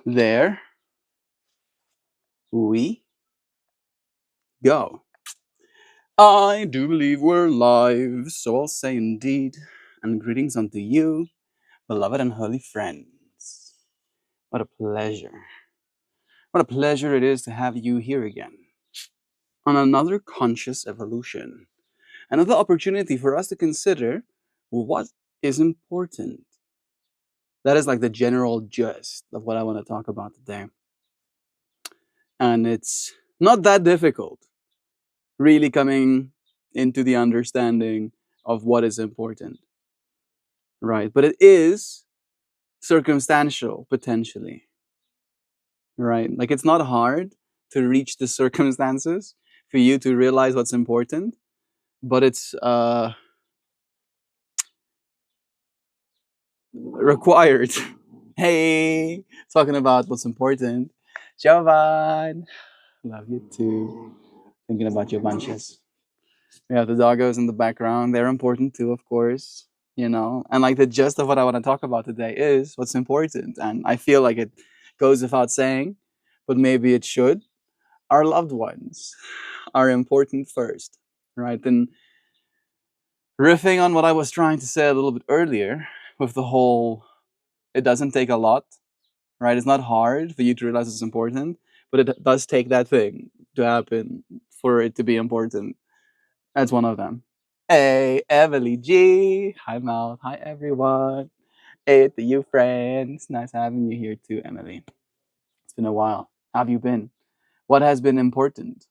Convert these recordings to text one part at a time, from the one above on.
There we go. I do believe we're live, so I'll say indeed, and greetings unto you, beloved and holy friends. What a pleasure. What a pleasure it is to have you here again on another conscious evolution. Another opportunity for us to consider what is important. That is like the general gist of what I want to talk about today. And it's not that difficult, really coming into the understanding of what is important, right? But it is circumstantial, potentially, right? Like it's not hard to reach the circumstances for you to realize what's important, but it's required. Hey, talking about what's important. Jovan, love you too. Thinking about your bunches. We have the doggos in the background. They're important too, of course. And like the gist of what I want to talk about today is what's important. And I feel like it goes without saying, but maybe it should. Our loved ones are important first, right? And riffing on what I was trying to say a little bit earlier with the whole, it doesn't take a lot, right? It's not hard for you to realize it's important, but it does take that thing to happen for it to be important. That's one of them. Hey, Emily G. Hi, Mel. Hi, everyone. Hey to you, friends. Nice having you here too, Emily. It's been a while. How have you been? What has been important?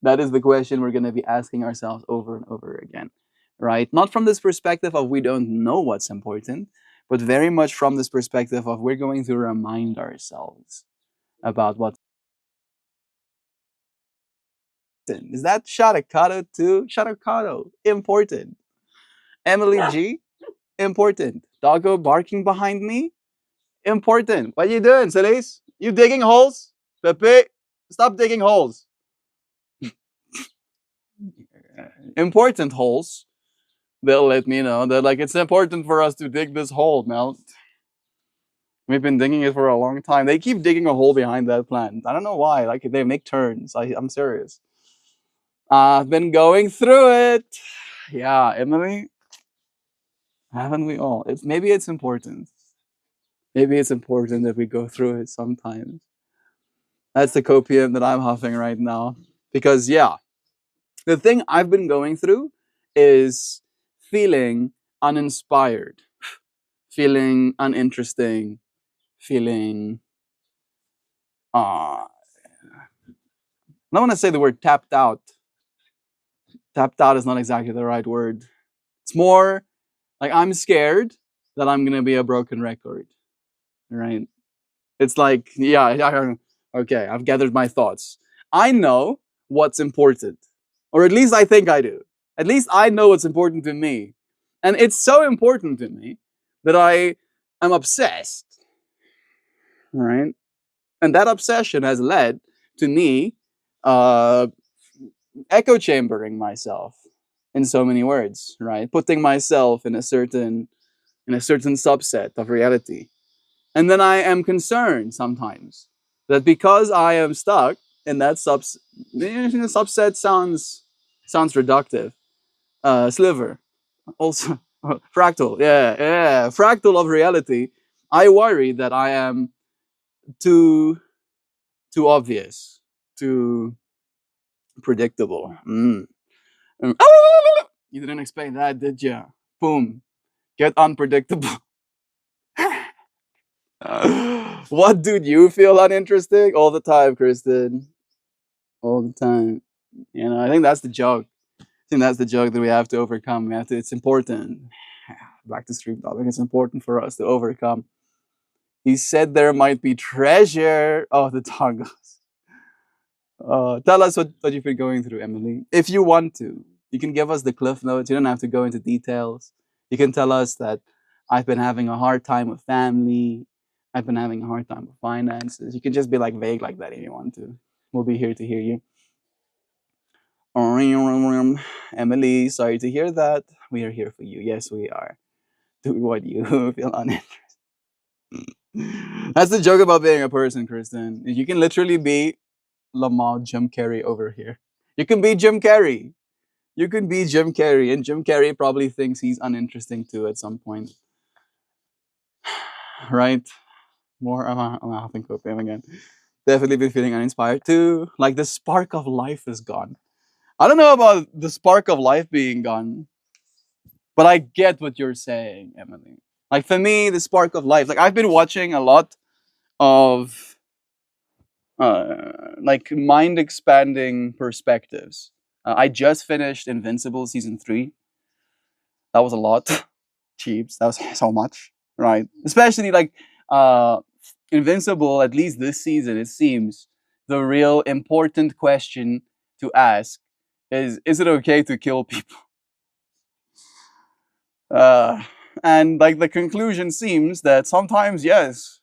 That is the question we're going to be asking ourselves over and over again, right? Not from this perspective of we don't know what's important, but very much from this perspective of we're going to remind ourselves about what's important. Is that Shatakato too? Shatakato, important. Emily G, important. Doggo barking behind me, important. What you doing, Celeste? You digging holes? Pepe, stop digging holes. Important holes. They'll let me know. They're like, it's important for us to dig this hole, Mel. We've been digging it for a long time. They keep digging a hole behind that plant. I don't know why. Like they make turns. I'm serious. I've been going through it. Yeah, Emily, haven't we all? Maybe it's important. Maybe it's important that we go through it sometimes. That's the copium that I'm huffing right now. Because yeah, the thing I've been going through is feeling uninspired, feeling uninteresting, feeling I don't want to say the word tapped out. Tapped out is not exactly the right word. It's more like I'm scared that I'm gonna be a broken record. Right? It's like, yeah, okay, I've gathered my thoughts. I know what's important. Or at least I think I do. At least I know what's important to me. And it's so important to me that I am obsessed. Right? And that obsession has led to me uh, echo chambering myself in so many words, right? Putting myself in a certain subset of reality. And then I am concerned sometimes that because I am stuck in that subset sounds reductive. Sliver, also fractal, yeah, fractal of reality. I worry that I am too obvious, too predictable. You didn't expect that, did you? Boom, get unpredictable. What, dude? You feel uninteresting all the time, Kristen. All the time. I think that's the joke. I think that's the joke that we have to overcome. It's important. Back to stream topic. It's important for us to overcome. He said there might be treasure. Oh, the tongue. Tell us what you've been going through, Emily. If you want to, you can give us the cliff notes. You don't have to go into details. You can tell us that I've been having a hard time with family. I've been having a hard time with finances. You can just be like vague like that if you want to. We'll be here to hear you. Emily, sorry to hear that. We are here for you. Yes, we are. Do what you feel uninterested. That's the joke about being a person, Kristen. You can literally be Lamar Jim Carrey over here. You can be Jim Carrey. You can be Jim Carrey, and Jim Carrey probably thinks he's uninteresting too at some point, right? More, I'm having copium again. Definitely been feeling uninspired too. Like the spark of life is gone. I don't know about the spark of life being gone, but I get what you're saying, Emily. Like for me, the spark of life. Like I've been watching a lot of like mind expanding perspectives. I just finished Invincible season 3. That was a lot. Cheaps. That was so much, right? Especially like uh, Invincible. At least this season, it seems the real important question to ask is it okay to kill people? Uh, and like the conclusion seems that sometimes yes,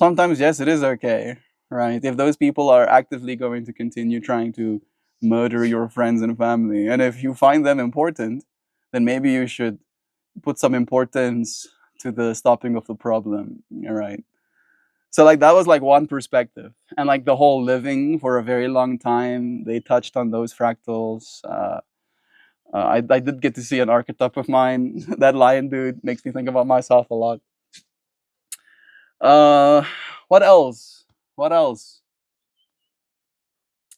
it is okay, right? If those people are actively going to continue trying to murder your friends and family, and if you find them important, then maybe you should put some importance to the stopping of the problem, all right? So like that was like one perspective, and like the whole living for a very long time, they touched on those fractals. I did get to see an archetype of mine. That lion dude makes me think about myself a lot. Uh, what else? What else?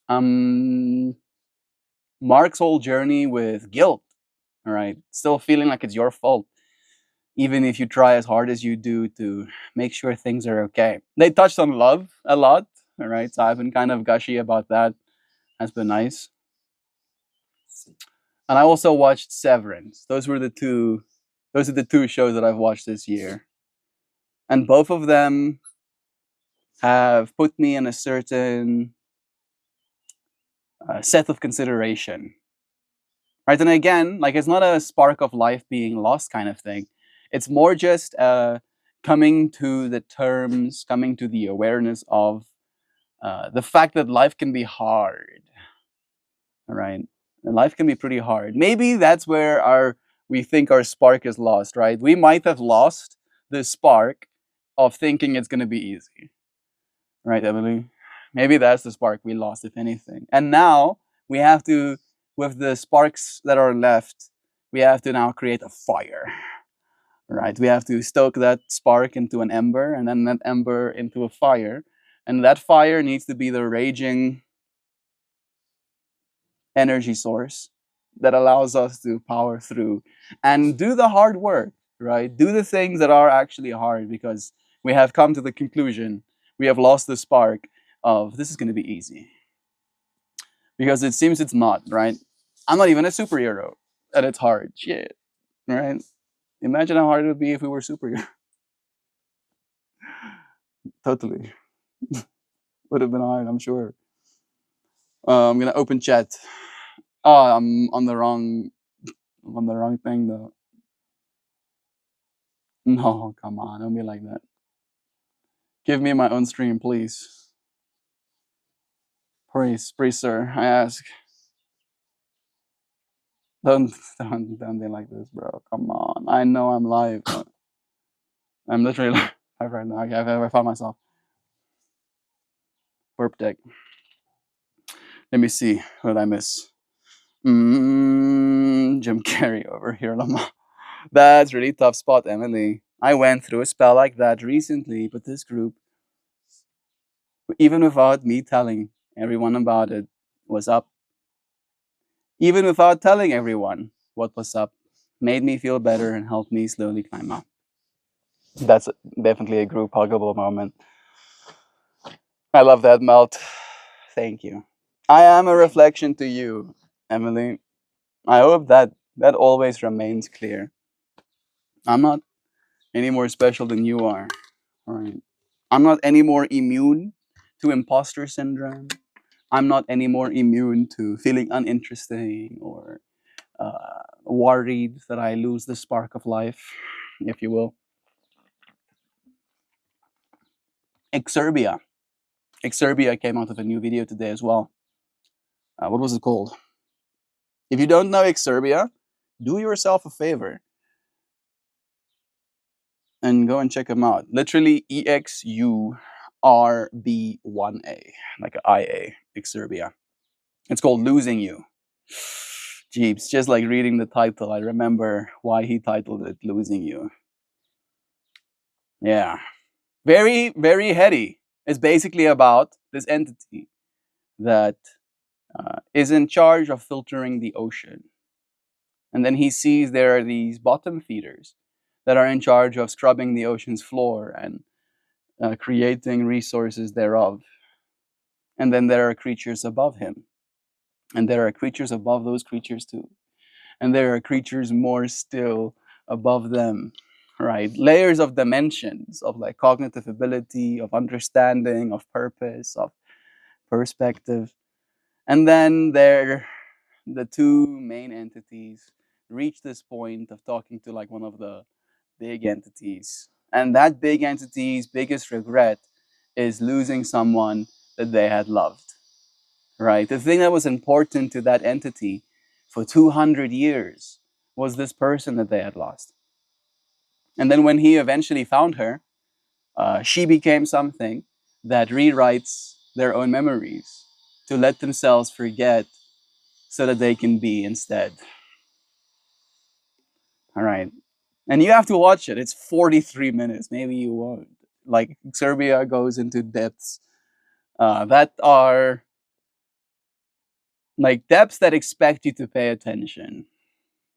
Um, Mark's whole journey with guilt. All right, still feeling like it's your fault, even if you try as hard as you do to make sure things are okay. They touched on love a lot. All right, so I've been kind of gushy about that. That's been nice. And I also watched Severance. Those were the two. Those are the two shows that I've watched this year, and both of them have put me in a certain set of consideration, right? And again, like it's not a spark of life being lost kind of thing. It's more just coming to the terms, coming to the awareness of the fact that life can be hard, all right? And life can be pretty hard. Maybe that's where we think our spark is lost, right? We might have lost the spark of thinking it's going to be easy, right, Emily? Maybe that's the spark we lost, if anything. And now we have to, with the sparks that are left, we have to now create a fire, right? We have to stoke that spark into an ember, and then that ember into a fire. And that fire needs to be the raging energy source that allows us to power through and do the hard work, right? Do the things that are actually hard because we have come to the conclusion we have lost the spark of this is going to be easy. Because it seems it's not, right? I'm not even a superhero and it's hard. Shit, right? Imagine how hard it would be if we were superheroes. Totally. Would have been hard, I'm sure. I'm going to open chat. Oh, I'm on the wrong thing though. No, come on, don't be like that. Give me my own stream, please. Please, sir. I ask. Don't, don't be like this, bro. Come on. I know I'm live. But I'm literally live right now. I found myself. Burp deck. Let me see. What did I miss? Jim Carrey over here, Lama. That's really tough spot, Emily. I went through a spell like that recently, but this group, even without me telling everyone about it, was up. Even without telling everyone what was up, made me feel better and helped me slowly climb up. That's definitely a group huggable moment. I love that, Melt. Thank you. I am a reflection to you, Emily. I hope that always remains clear. I'm not any more special than you are. All right. I'm not any more immune to imposter syndrome. I'm not any more immune to feeling uninteresting or worried that I lose the spark of life, if you will. Exerbia. Exerbia came out with a new video today as well. What was it called? If you don't know Exerbia, do yourself a favor and go and check them out. Literally EXURB1A, like a IA, Exurbia. It's called Losing You. Jeeps, just like reading the title, I remember why he titled it Losing You. Yeah. Very, very heady. It's basically about this entity that is in charge of filtering the ocean. And then he sees there are these bottom feeders that are in charge of scrubbing the ocean's floor and creating resources thereof. And then there are creatures above him. And there are creatures above those creatures too. And there are creatures more still above them, right? Layers of dimensions of like cognitive ability, of understanding, of purpose, of perspective. And then the two main entities reach this point of talking to like one of the big entities. And that big entity's biggest regret is losing someone that they had loved, right? The thing that was important to that entity for 200 years was this person that they had lost. And then when he eventually found her, she became something that rewrites their own memories to let themselves forget so that they can be instead. All right. And you have to watch it. It's 43 minutes. Maybe you won't. Like, Serbia goes into depths that are like depths that expect you to pay attention,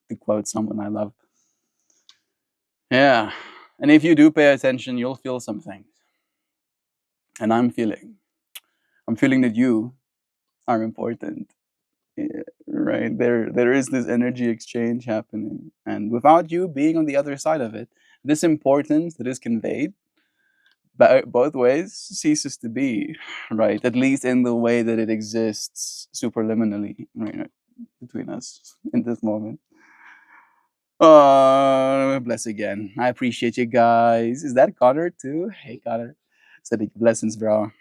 to quote someone I love. Yeah. And if you do pay attention, you'll feel something. And I'm feeling that you are important. Yeah, right. There is this energy exchange happening. And without you being on the other side of it, this importance that is conveyed both ways ceases to be, right? At least in the way that it exists superliminally, right, between us in this moment. Bless again. I appreciate you guys. Is that Connor too? Hey Connor. Said blessings, bro.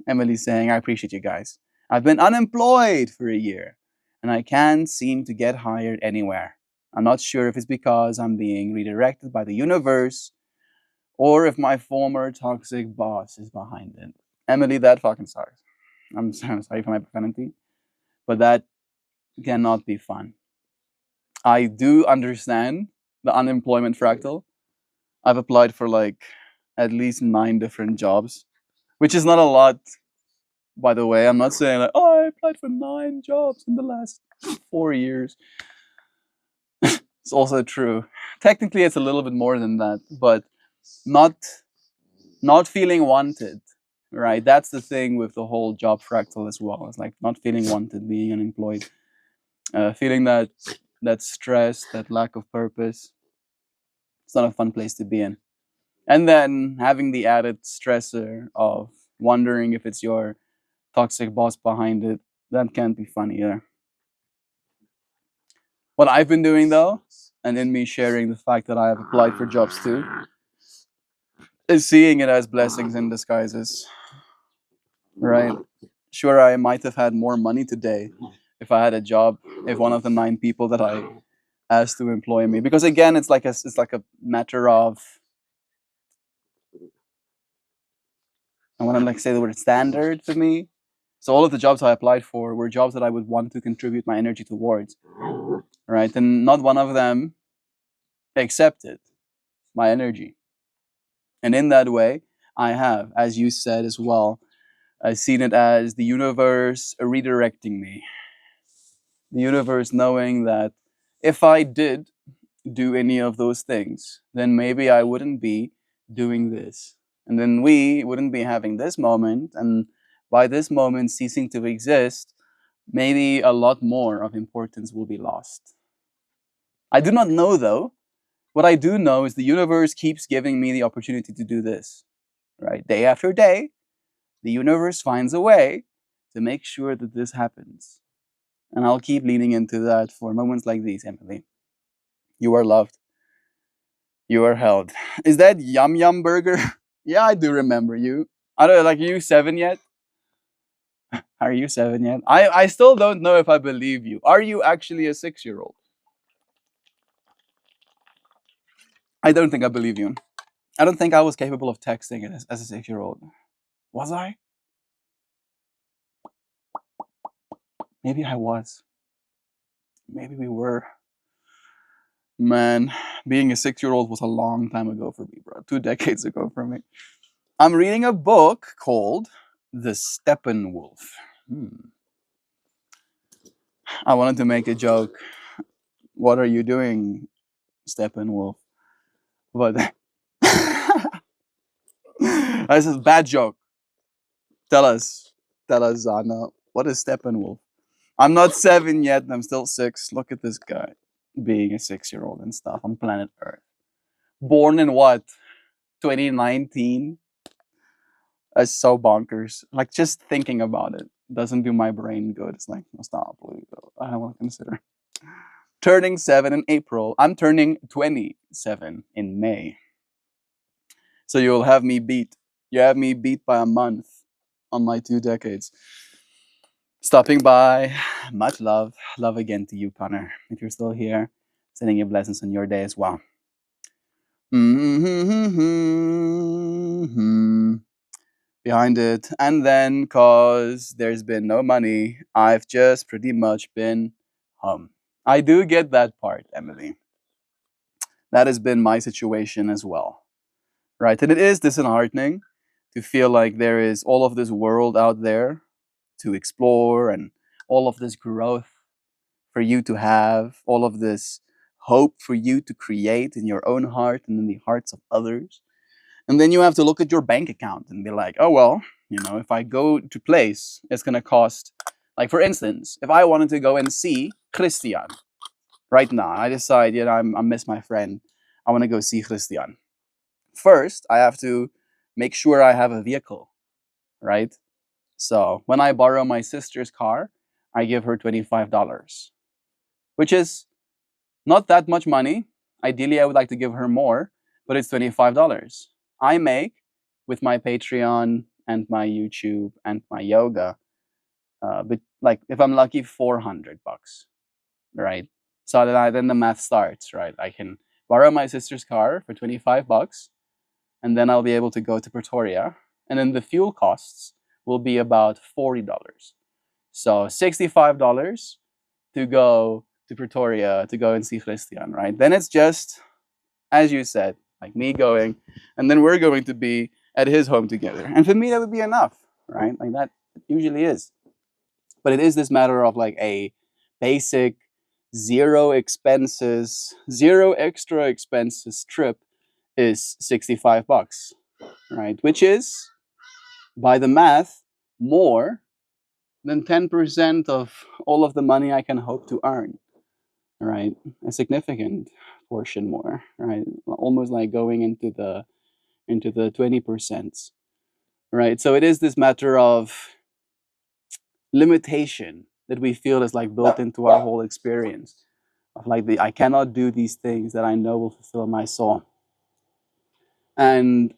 Emily saying, I appreciate you guys. I've been unemployed for a year and I can't seem to get hired anywhere. I'm not sure if it's because I'm being redirected by the universe or if my former toxic boss is behind it. Emily, that fucking sucks. I'm sorry for my profanity, but that cannot be fun. I do understand the unemployment fractal. I've applied for like at least 9 different jobs, which is not a lot, by the way. I'm not saying like, oh, I applied for 9 jobs in the last 4 years. It's also true. Technically, it's a little bit more than that, but not feeling wanted, right? That's the thing with the whole job fractal as well. It's like not feeling wanted, being unemployed, feeling that stress, that lack of purpose. It's not a fun place to be in. And then having the added stressor of wondering if it's your toxic boss behind it, that can't be fun either. What I've been doing though, and in me sharing the fact that I have applied for jobs too, is seeing it as blessings in disguises. Right? Sure, I might have had more money today if I had a job, if one of the 9 people that I asked to employ me. Because again, it's like a matter of, I want to like say the word standard for me. So all of the jobs I applied for were jobs that I would want to contribute my energy towards. Right? And not one of them accepted my energy. And in that way, I have, as you said as well, I've seen it as the universe redirecting me. The universe knowing that if I did do any of those things, then maybe I wouldn't be doing this. And then we wouldn't be having this moment. And by this moment ceasing to exist, maybe a lot more of importance will be lost. I do not know though. What I do know is the universe keeps giving me the opportunity to do this, right? Day after day, the universe finds a way to make sure that this happens. And I'll keep leaning into that for moments like these, Emily. You are loved. You are held. Is that Yum Yum Burger? Yeah, I do remember you. I don't like, are you 7 yet? Are you 7 yet? I still don't know if I believe you. Are you actually a 6-year-old? I don't think I believe you. I don't think I was capable of texting as a 6-year-old. Was I? Maybe I was. Maybe we were. Man, being a 6-year-old was a long time ago for me, bro. 2 decades ago for me. I'm reading a book called The Steppenwolf. Hmm. I wanted to make a joke. What are you doing, Steppenwolf? But this is a bad joke. Tell us. Tell us, Anna. What is Steppenwolf? I'm not 7 yet. I'm still 6. Look at this guy being a 6-year-old and stuff on planet Earth. Born in what? 2019? That's so bonkers. Like, just thinking about it doesn't do my brain good. It's like, no, stop, please. I don't want to consider. Turning 7 in April. I'm turning 27 in May. So you'll have me beat. You have me beat by a month on my 2 decades. Stopping by. Much love. Love again to you, Connor. If you're still here, sending you blessings on your day as well. Behind it. And then, cause there's been no money, I've just pretty much been home. I do get that part, Emily. That has been my situation as well. Right? And it is disheartening to feel like there is all of this world out there to explore and all of this growth for you to have, all of this hope for you to create in your own heart and in the hearts of others. And then you have to look at your bank account and be like, oh, well, if I go to place, it's going to cost, like, for instance, if I wanted to go and see Christian right now, I decide, I miss my friend. I want to go see Christian. First, I have to make sure I have a vehicle, right? So when I borrow my sister's car, I give her $25, which is not that much money. Ideally, I would like to give her more, but it's $25. I make with my Patreon and my YouTube and my yoga, but like if I'm lucky, $400, right? So then the math starts, right? I can borrow my sister's car for $25, and then I'll be able to go to Pretoria, and then the fuel costs will be about $40. So $65 to go to Pretoria to go and see Christian, right? Then it's just, as you said, like me going, and then we're going to be at his home together. And for me, that would be enough, right? Like that usually is. But it is this matter of like a basic zero expenses, zero extra expenses trip is $65, right? Which is, by the math, more than 10% of all of the money I can hope to earn, right? A significant portion more, right? Almost like going into the 20%, right? So it is this matter of limitation that we feel is like built into our whole experience of like I cannot do these things that I know will fulfill my soul. And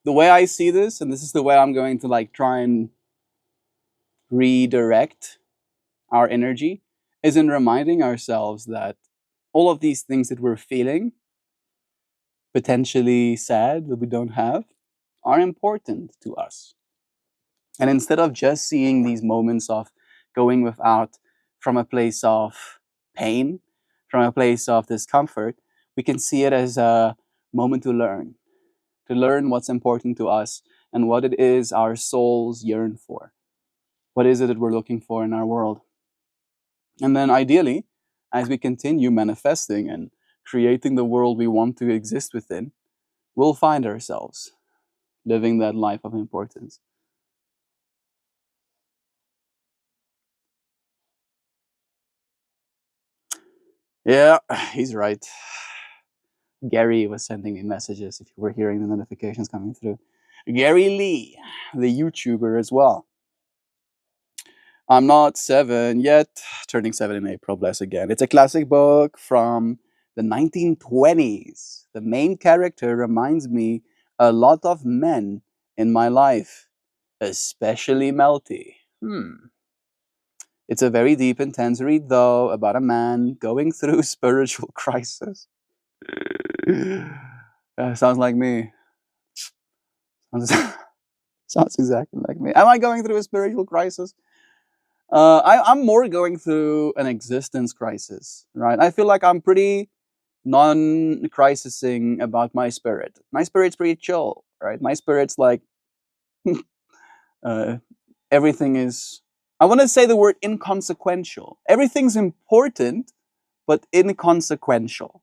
the way I see this, and this is the way I'm going to like try and redirect our energy, is in reminding ourselves that all of these things that we're feeling, potentially sad that we don't have, are important to us. And instead of just seeing these moments of going without from a place of pain, from a place of discomfort, we can see it as a moment to learn what's important to us and what it is our souls yearn for. What is it that we're looking for in our world? And then ideally, as we continue manifesting and creating the world we want to exist within, we'll find ourselves living that life of importance. Yeah, he's right. Gary was sending me messages if you were hearing the notifications coming through. Gary Lee, the YouTuber as well. I'm not 7 yet, turning 7 in April, bless again. It's a classic book from the 1920s. The main character reminds me a lot of men in my life, especially Melty. It's a very deep, intense read, though, about a man going through spiritual crisis. Sounds like me. Sounds exactly like me. Am I going through a spiritual crisis? I'm more going through an existence crisis, right? I feel like I'm pretty non-crisising about my spirit. My spirit's pretty chill, right? My spirit's like uh, everything is. I want to say the word inconsequential. Everything's important, but inconsequential,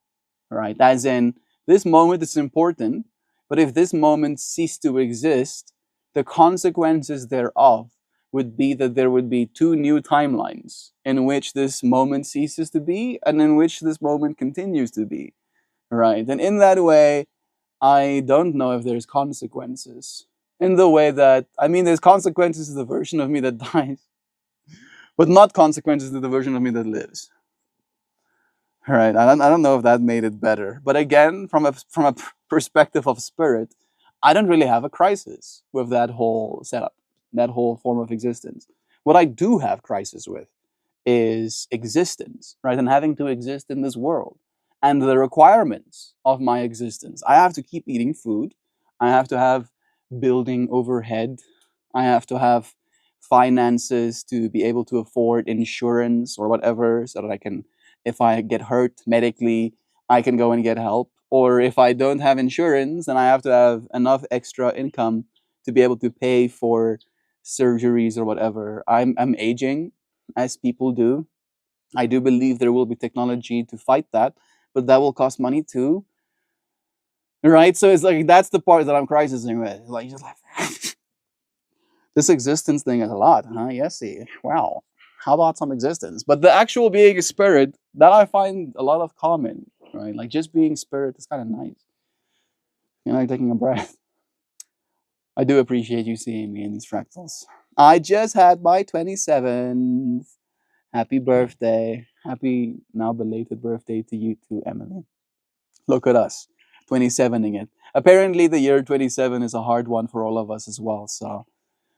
right? As in, this moment is important, but if this moment ceased to exist, the consequences thereof would be that there would be two new timelines in which this moment ceases to be and in which this moment continues to be, right? And in that way, I don't know if there's consequences. In the way that, I mean, there's consequences to the version of me that dies, but not consequences to the version of me that lives. Right. I don't know if that made it better. But again, from a perspective of spirit, I don't really have a crisis with that whole setup, that whole form of existence. What I do have crisis with is existence, right? And having to exist in this world and the requirements of my existence. I have to keep eating food. I have to have building overhead. I have to have finances to be able to afford insurance or whatever so that I can, if I get hurt medically, I can go and get help. Or if I don't have insurance, then I have to have enough extra income to be able to pay for surgeries or whatever. I'm aging as people do. I do believe there will be technology to fight that, but that will cost money too, right? So it's like that's the part that I'm crisising with. Like, just like this existence thing is a lot, huh? Yes, see, wow. How about some existence? But the actual being a spirit, that I find a lot of common, right? Like just being spirit is kind of nice. You know, like taking a breath. I do appreciate you seeing me in these fractals. I just had my 27th. Happy birthday. Happy now belated birthday to you too, Emily. Look at us, 27ing it. Apparently, the year 27 is a hard one for all of us as well. So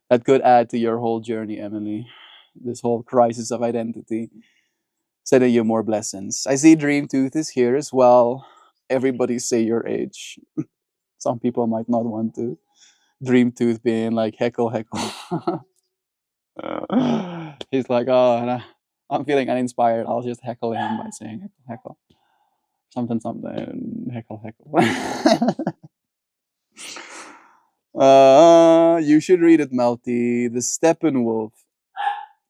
that could add to your whole journey, Emily. This whole crisis of identity. Sending you more blessings. I see Dream Tooth is here as well. Everybody say your age. Some people might not want to. Dream Tooth being like heckle, heckle. He's like, oh, nah, I'm feeling uninspired. I'll just heckle him by saying heckle, heckle. Something, something, heckle, heckle. You should read it, Melty. The Steppenwolf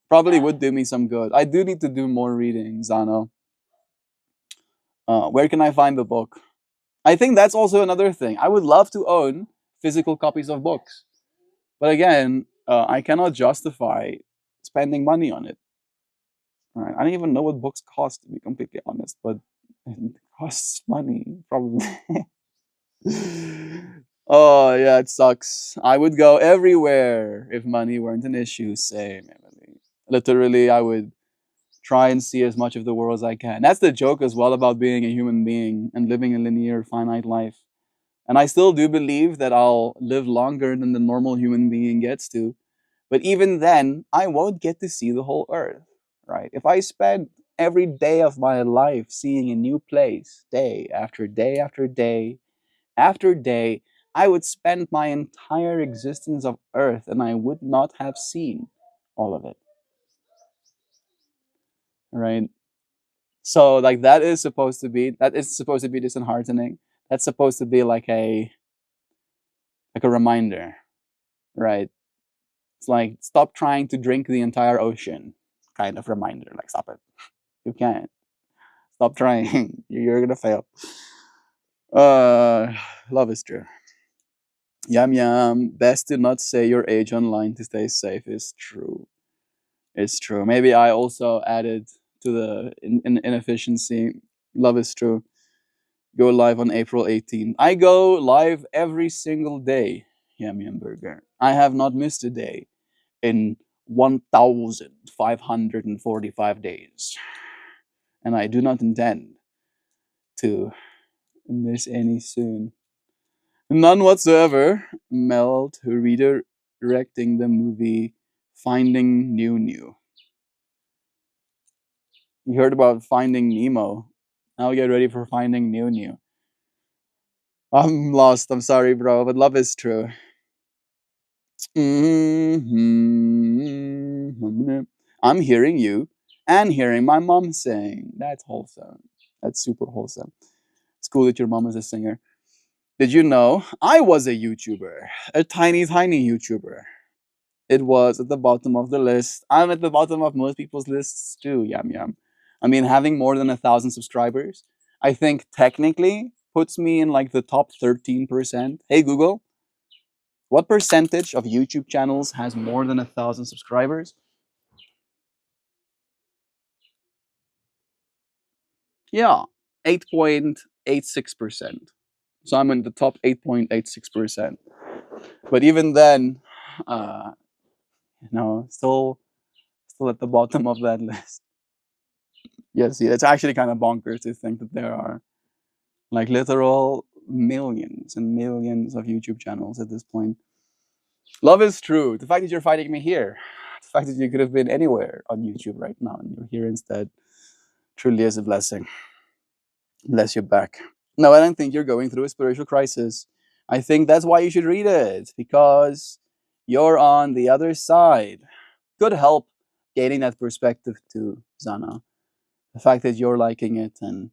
probably would do me some good. I do need to do more reading, Zano. Where can I find the book? I think that's also another thing. I would love to own physical copies of books, but again, I cannot justify spending money on it. Right? I don't even know what books cost, to be completely honest, but it costs money, probably. Oh yeah, it sucks. I would go everywhere if money weren't an issue. Same, Emily. Literally, I would try and see as much of the world as I can. That's the joke as well about being a human being and living a linear, finite life. And I still do believe that I'll live longer than the normal human being gets to. But even then, I won't get to see the whole earth, right? If I spend every day of my life seeing a new place, day after day after day after day, I would spend my entire existence of Earth and I would not have seen all of it, right? So like that is supposed to be disheartening. That's supposed to be like a reminder, right? It's like stop trying to drink the entire ocean, kind of reminder. Like stop it, you can't. Stop trying. You're gonna fail. Uh, love is true. Yum yum. Best to not say your age online to stay safe is true. It's true. Maybe I also added to the inefficiency. Love is true. Go live on April 18th. I go live every single day. Yum yum burger. I have not missed a day in 1,545 days. And I do not intend to miss any soon. None whatsoever. Melt redirecting the movie Finding New New. You heard about Finding Nemo. Now get ready for Finding New New. I'm lost. I'm sorry, bro, but love is true. I'm hearing you and hearing my mom sing. That's wholesome. That's super wholesome. It's cool that your mom is a singer. Did you know I was a YouTuber? A tiny, tiny YouTuber. It was at the bottom of the list. I'm at the bottom of most people's lists too. Yum yum. I mean, having more than 1,000 subscribers, I think technically puts me in like the top 13%. Hey Google, what percentage of YouTube channels has more than 1,000 subscribers? Yeah, 8.86%. So I'm in the top 8.86%. But even then, uh, still at the bottom of that list. Yes, yeah, it's actually kind of bonkers to think that there are like literal millions and millions of YouTube channels at this point. Love is true. The fact that you're finding me here, the fact that you could have been anywhere on YouTube right now and you're here instead, truly is a blessing. Bless your back. No, I don't think you're going through a spiritual crisis. I think that's why you should read it, because you're on the other side. Could help gaining that perspective too, Zana. The fact that you're liking it and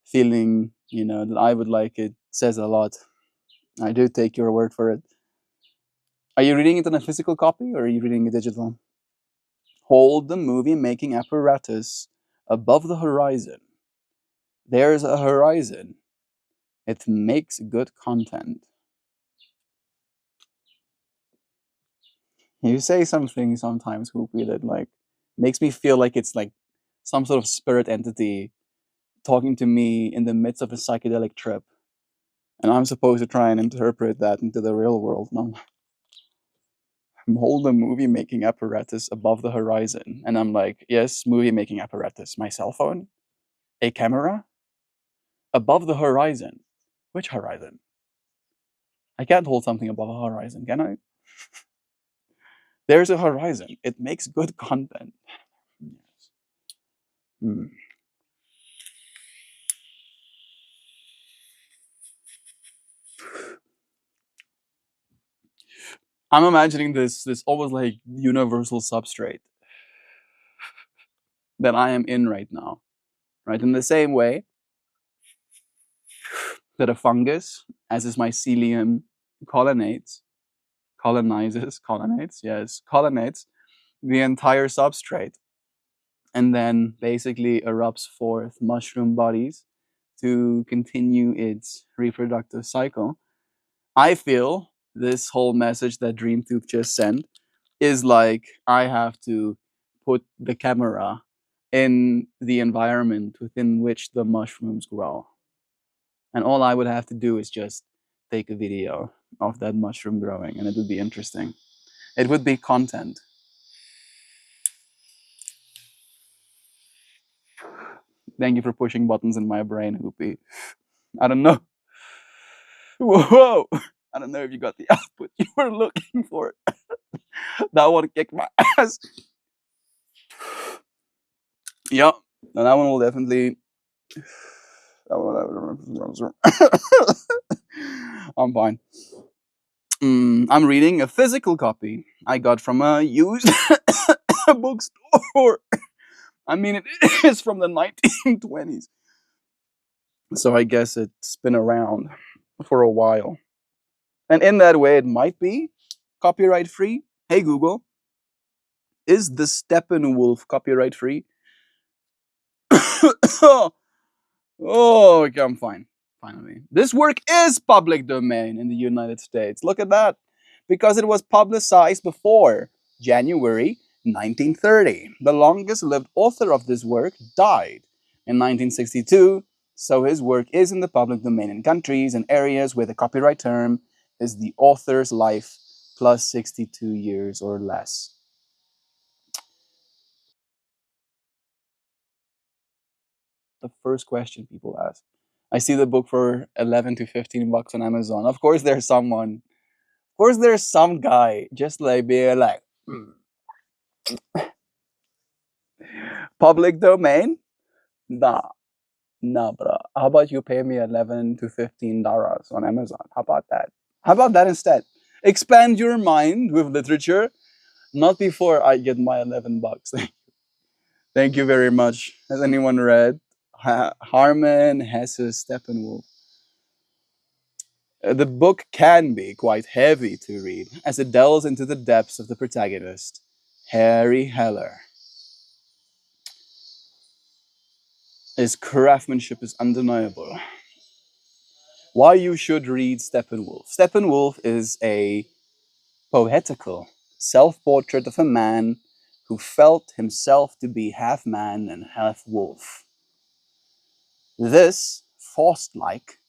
feeling, that I would like it says a lot. I do take your word for it. Are you reading it in a physical copy or are you reading it digital? Hold the movie making apparatus above the horizon. There's a horizon. It makes good content. You say something sometimes, Hoopy, that like makes me feel like it's like some sort of spirit entity talking to me in the midst of a psychedelic trip. And I'm supposed to try and interpret that into the real world. No, I'm holding a movie making apparatus above the horizon. And I'm like, yes, movie making apparatus. My cell phone? A camera? Above the horizon. Which horizon? I can't hold something above a horizon, can I? There's a horizon. It makes good content. Yes. Hmm. I'm imagining this almost like universal substrate that I am in right now. Right? In the same way that a fungus, as is mycelium, colonizes, yes, colonizes the entire substrate and then basically erupts forth mushroom bodies to continue its reproductive cycle. I feel this whole message that DreamTooth just sent is like I have to put the camera in the environment within which the mushrooms grow. And all I would have to do is just take a video of that mushroom growing, and it would be interesting. It would be content. Thank you for pushing buttons in my brain, Hoopy. I don't know. Whoa! I don't know if you got the output you were looking for. That one kicked my ass. Yep. No, that one will definitely. I'm fine. I'm reading a physical copy I got from a used bookstore. I mean, it is from the 1920s. So I guess it's been around for a while. And in that way, it might be copyright free. Hey, Google, is the Steppenwolf copyright free? Oh, okay, I'm fine. Finally. This work is public domain in the United States. Look at that. Because it was publicized before January 1930. The longest lived author of this work died in 1962, so his work is in the public domain in countries and areas where the copyright term is the author's life plus 62 years or less. The first question people ask. I see the book for 11 to 15 bucks on Amazon. Of course, there's some guy just like being like, public domain? Nah, nah, bro. How about you pay me 11 to $15 on Amazon? How about that? How about that instead? Expand your mind with literature. Not before I get my $11. Thank you very much. Has anyone read Harman Hesse's Steppenwolf? The book can be quite heavy to read as it delves into the depths of the protagonist, Harry Heller. His craftsmanship is undeniable. Why you should read Steppenwolf. Steppenwolf is a poetical self-portrait of a man who felt himself to be half man and half wolf. This Faust-like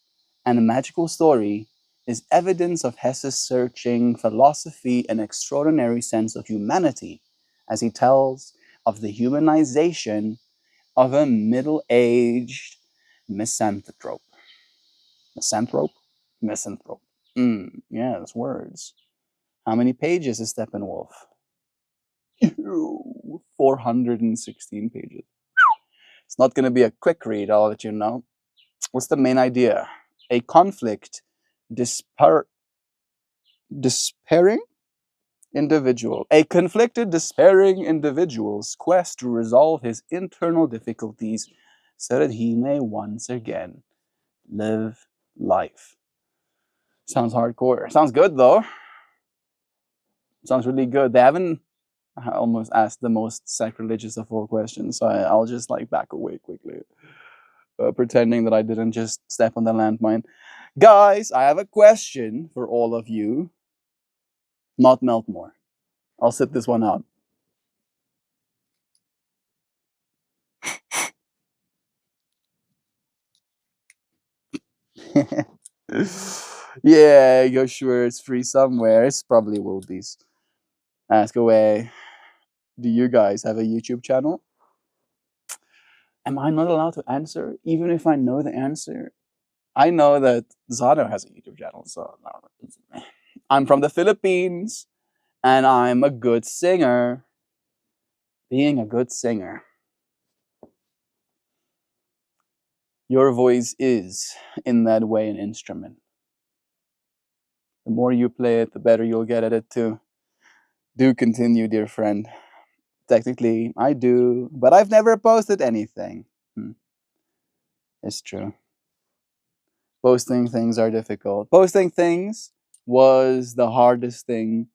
and magical story is evidence of Hesse's searching philosophy and extraordinary sense of humanity as he tells of the humanization of a middle-aged misanthrope. Misanthrope? Misanthrope. Yes, words. How many pages is Steppenwolf? 416 pages. It's not going to be a quick read, I'll let you know. What's the main idea? A conflict, despairing individual. A conflicted, despairing individual's quest to resolve his internal difficulties so that he may once again live life. Sounds hardcore. Sounds good, though. Sounds really good. They haven't almost asked the most sacrilegious of all questions, so I'll just like back away quickly, pretending that I didn't just step on the landmine. Guys, I have a question for all of you. Not MeltMore. I'll sit this one out. Yeah, go sure it's free somewhere. It's probably Wilde's. Ask away. Do you guys have a YouTube channel? Am I not allowed to answer, even if I know the answer? I know that Zano has a YouTube channel, so no. I'm from the Philippines, and I'm a good singer. Being a good singer. Your voice is, in that way, an instrument. The more you play it, the better you'll get at it too. Do continue, dear friend. Technically, I do, but I've never posted anything. It's true. Posting things are difficult. Posting things was the hardest thing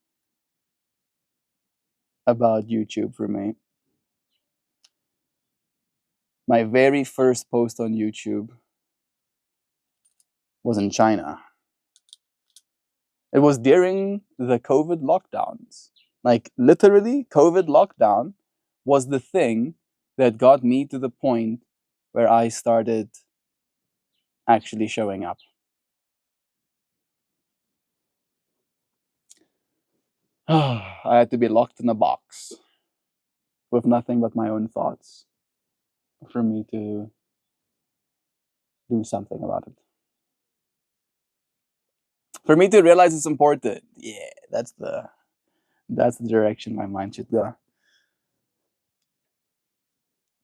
about YouTube for me. My very first post on YouTube was in China. It was during the COVID lockdowns. Like, literally, COVID lockdown was the thing that got me to the point where I started actually showing up. I had to be locked in a box with nothing but my own thoughts for me to do something about it. For me to realize it's important. Yeah, that's the direction my mind should go.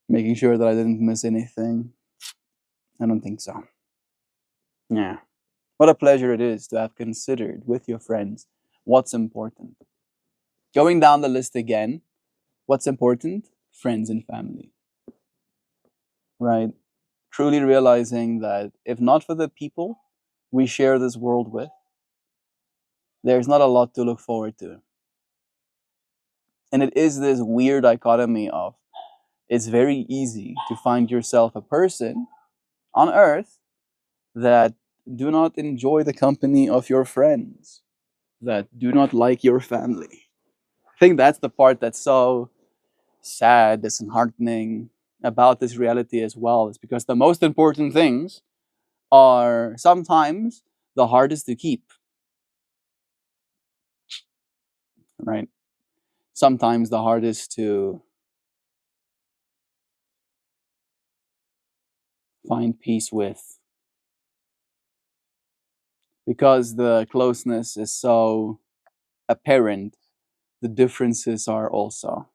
Making sure that I didn't miss anything. I don't think so. Yeah. What a pleasure it is to have considered with your friends what's important. Going down the list again, what's important? Friends and family. Right? Truly realizing that if not for the people we share this world with, there's not a lot to look forward to. And it is this weird dichotomy of it's very easy to find yourself a person on earth that do not enjoy the company of your friends, that do not like your family. I think that's the part that's so sad, disheartening about this reality as well, is because the most important things are sometimes the hardest to keep, right? Sometimes the hardest to find peace with because the closeness is so apparent, the differences are also.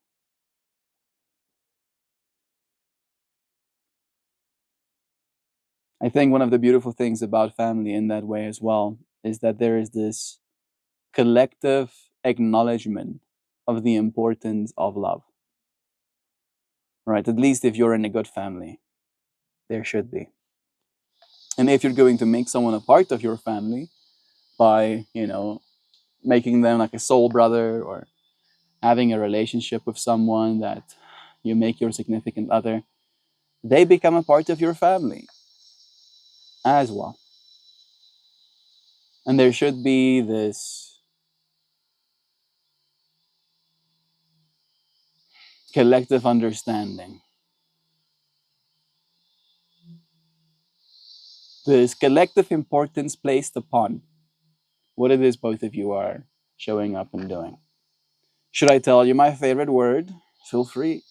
I think one of the beautiful things about family in that way as well is that there is this collective acknowledgement of the importance of love, right? At least if you're in a good family, there should be. And if you're going to make someone a part of your family by, making them like a soul brother, or having a relationship with someone that you make your significant other, they become a part of your family as well. And there should be this collective understanding, this collective importance placed upon what it is both of you are showing up and doing. Should I tell you my favorite word? Feel free.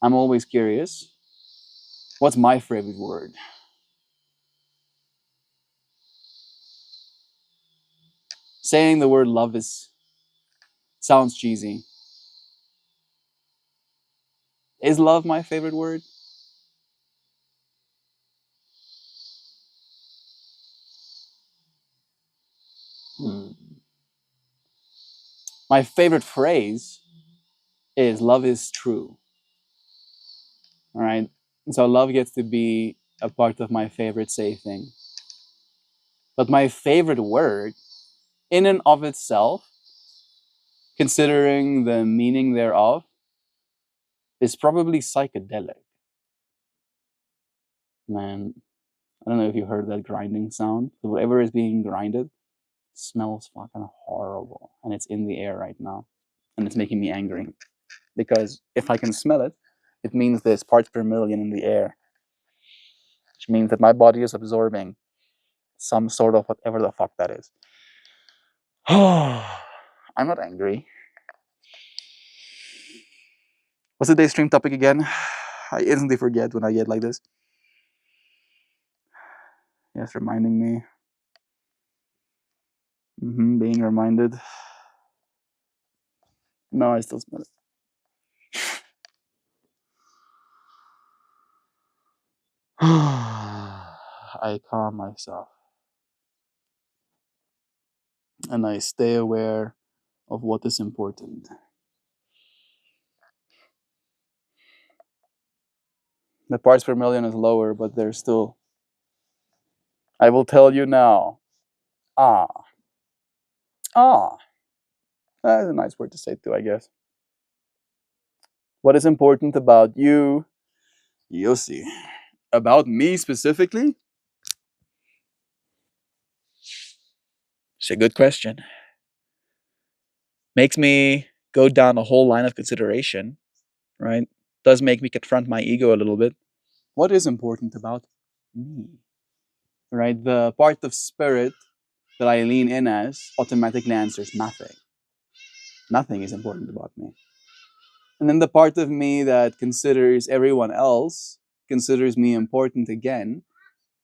I'm always curious. What's my favorite word? Saying the word love sounds cheesy. Is love my favorite word? Hmm. My favorite phrase is love is true. All right. And so love gets to be a part of my favorite say thing. But my favorite word, in and of itself, considering the meaning thereof, is probably psychedelic. Man, I don't know if you heard that grinding sound. Whatever is being grinded smells fucking horrible. And it's in the air right now. And it's making me angry. Because if I can smell it, it means there's parts per million in the air. Which means that my body is absorbing some sort of whatever the fuck that is. I'm not angry. What's today's stream topic again? I instantly forget when I get like this. Yes, reminding me. Being reminded. No, I still smell it. I calm myself. And I stay aware of what is important. The parts per million is lower, but there's still. I will tell you now. Ah. Ah. That's a nice word to say too, I guess. What is important about you? You'll see. About me specifically? It's a good question. Makes me go down a whole line of consideration, right? Does make me confront my ego a little bit. What is important about me? Right? The part of spirit that I lean in as automatically answers nothing. Nothing is important about me. And then the part of me that considers everyone else considers me important again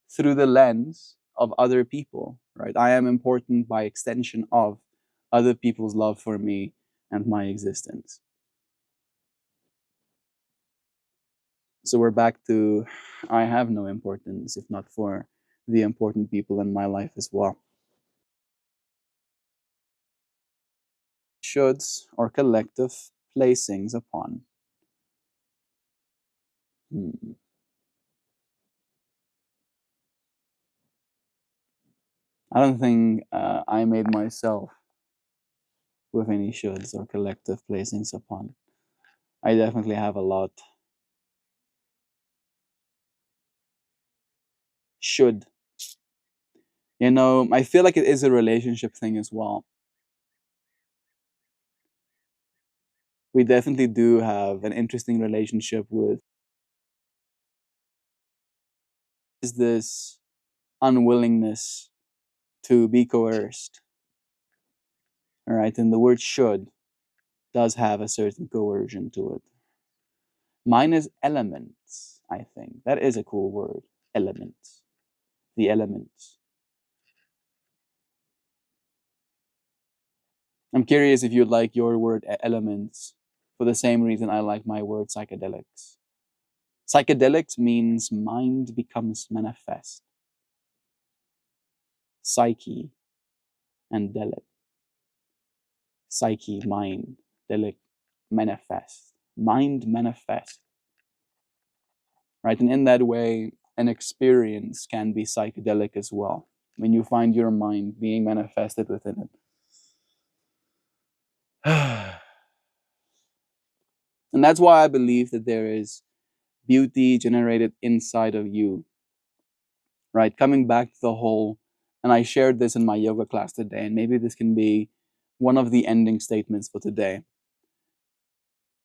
through the lens of other people, right? I am important by extension of other people's love for me and my existence. So we're back to I have no importance if not for the important people in my life as well. Shoulds or collective placings upon. Hmm. I don't think I made myself with any shoulds or collective placings upon. I definitely have a lot. Should. I feel like it is a relationship thing as well. We definitely do have an interesting relationship with is this unwillingness to be coerced. All right, and the word should does have a certain coercion to it. Mine is elements, I think. That is a cool word. Elements. The elements. I'm curious if you like your word elements for the same reason I like my word psychedelics. Psychedelics means mind becomes manifest. Psyche and delic. psyche, mind, delic, manifest. Mind manifest, right? And in that way, an experience can be psychedelic as well. When you find your mind being manifested within it. And that's why I believe that there is beauty generated inside of you, right? Coming back to the whole, and I shared this in my yoga class today, and maybe this can be one of the ending statements for today.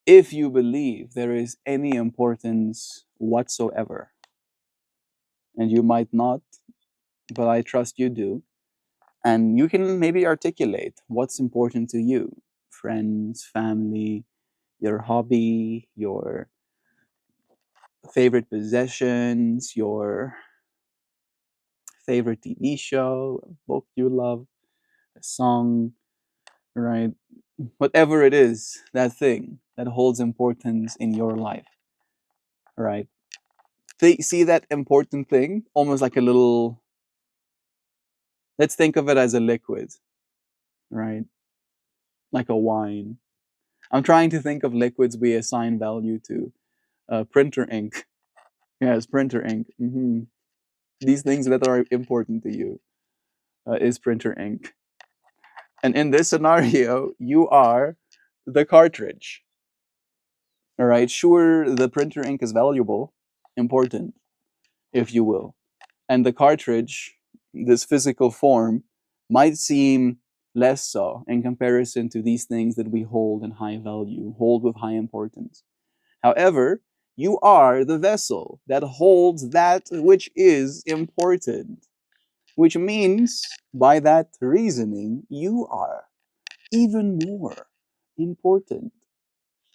If you believe there is any importance whatsoever, and you might not, but I trust you do, and you can maybe articulate what's important to you: friends, family, your hobby, your favorite possessions, your favorite TV show, a book you love, a song, right? Whatever it is, that thing that holds importance in your life, right? See that important thing almost like a little, let's think of it as a liquid, right? Like a wine. I'm trying to think of liquids we assign value to. Printer ink. Yes, printer ink. These things that are important to you is printer ink. And in this scenario, you are the cartridge. All right. Sure, the printer ink is valuable, important, if you will. And the cartridge, this physical form, might seem less so in comparison to these things that we hold in high value, hold with high importance. However, you are the vessel that holds that which is important, which means, by that reasoning, you are even more important,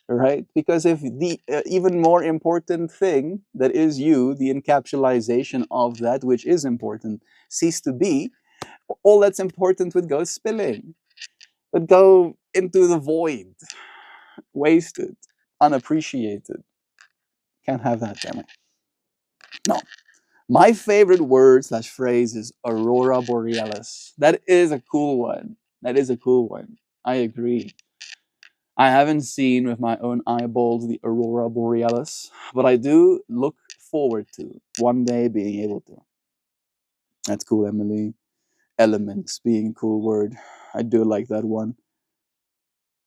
right? Because if the even more important thing that is you, the encapsulation of that which is important, cease to be, all that's important would go spilling, would go into the void, wasted, unappreciated. Can't have that, damn it. No. My favorite word slash phrase is aurora borealis. That is a cool one. That is a cool one. I agree. I haven't seen with my own eyeballs the aurora borealis, but I do look forward to one day being able to. That's cool, Emily. Elements being a cool word. I do like that one.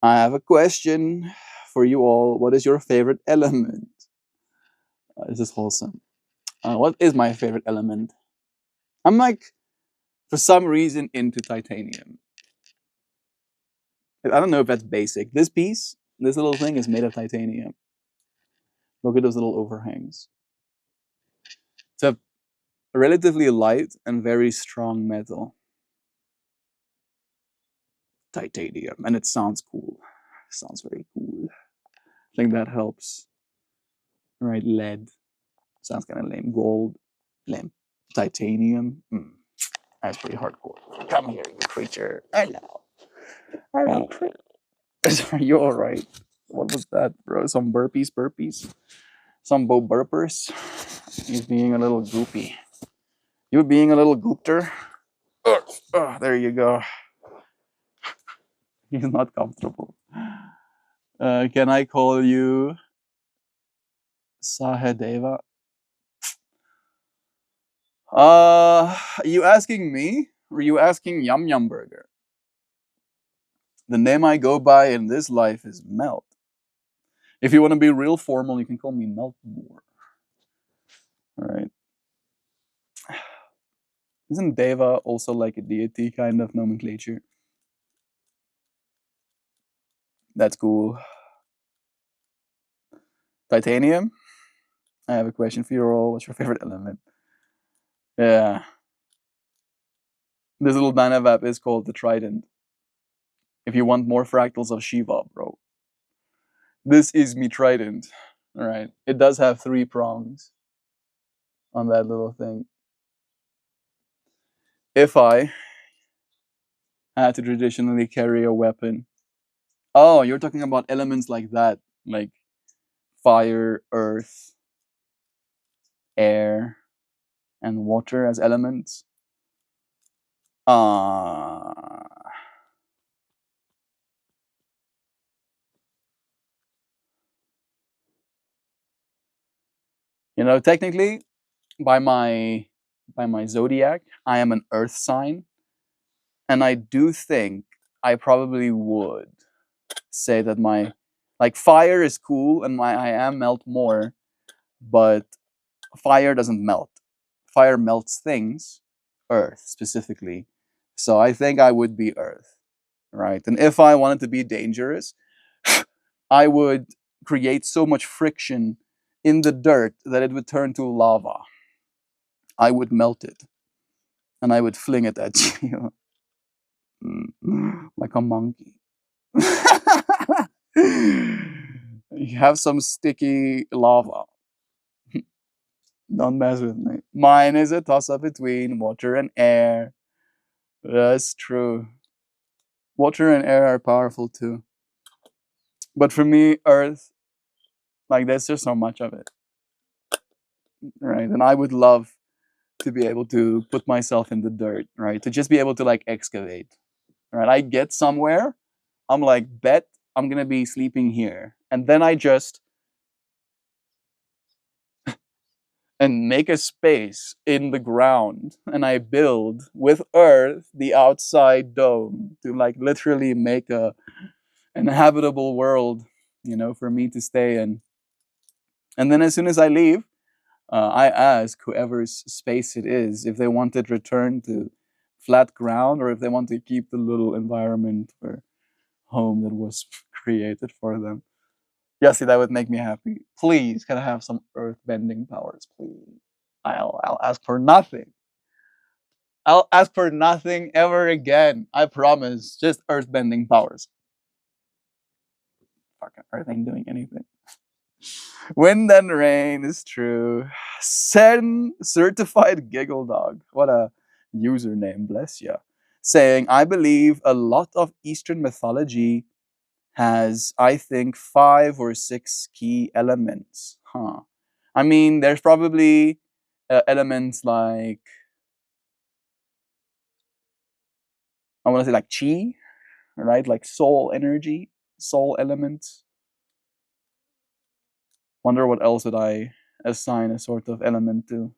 I have a question for you all. What is your favorite element? This is wholesome. What is my favorite element? I'm like, for some reason, into titanium. I don't know if that's basic. This piece, this little thing is made of titanium. Look at those little overhangs. It's a relatively light and very strong metal. Titanium. And it sounds cool. It sounds very cool. I think that helps. Right, lead. Sounds kind of lame. Gold. Lame. Titanium. That's pretty hardcore. Come here, you creature. Hello. Hello, creature. Are you alright? What was that, bro? Some burpees? Some Bo burpers? He's being a little goopy. You being a little goopter? There you go. He's not comfortable. Can I call you Sahadeva? You asking me? Or you asking Yum Yum Burger? The name I go by in this life is Melt. If you want to be real formal, you can call me MeltMore. All right. Isn't Deva also like a deity kind of nomenclature? That's cool. Titanium? I have a question for you all. What's your favorite element? Yeah. This little Dynavap is called the Trident. If you want more fractals of Shiva, bro. This is me Trident. Alright. It does have 3 prongs on that little thing. If I had to traditionally carry a weapon. Oh, you're talking about elements like that. Like fire, earth, air, and water as elements. Uh Technically, by my zodiac, I am an Earth sign, and I do think I probably would say that my like fire is cool, and my I am melt more, but fire doesn't melt. Fire melts things, Earth specifically. So I think I would be Earth, right? And if I wanted to be dangerous, I would create so much friction in the dirt that it would turn to lava. I would melt it and I would fling it at you like a monkey. You have some sticky lava. Don't mess with me. Mine is a toss up between water and air. That's true. Water and air are powerful too. But for me, earth, like there's just so much of it, right? And I would love to be able to put myself in the dirt, right? To just be able to like excavate, right? I get somewhere, I'm like, bet I'm gonna be sleeping here. And then I just and make a space in the ground and I build with earth the outside dome to like literally make a an habitable world, for me to stay in. And then as soon as I leave, I ask whoever's space it is if they want it returned to flat ground or if they want to keep the little environment or home that was created for them. Yeah, see, that would make me happy. Please, can I have some earth bending powers, please? I'll ask for nothing. I'll ask for nothing ever again. I promise. Just earth bending powers. Fucking earth ain't doing anything. Wind and rain is true. Send certified giggle dog. What a username, bless ya. Saying, I believe a lot of Eastern mythology has, I think, 5 or 6 key elements. Huh. I mean, there's probably elements like, I want to say like chi, right? Like soul energy, soul elements. Wonder what else would I assign a sort of element to?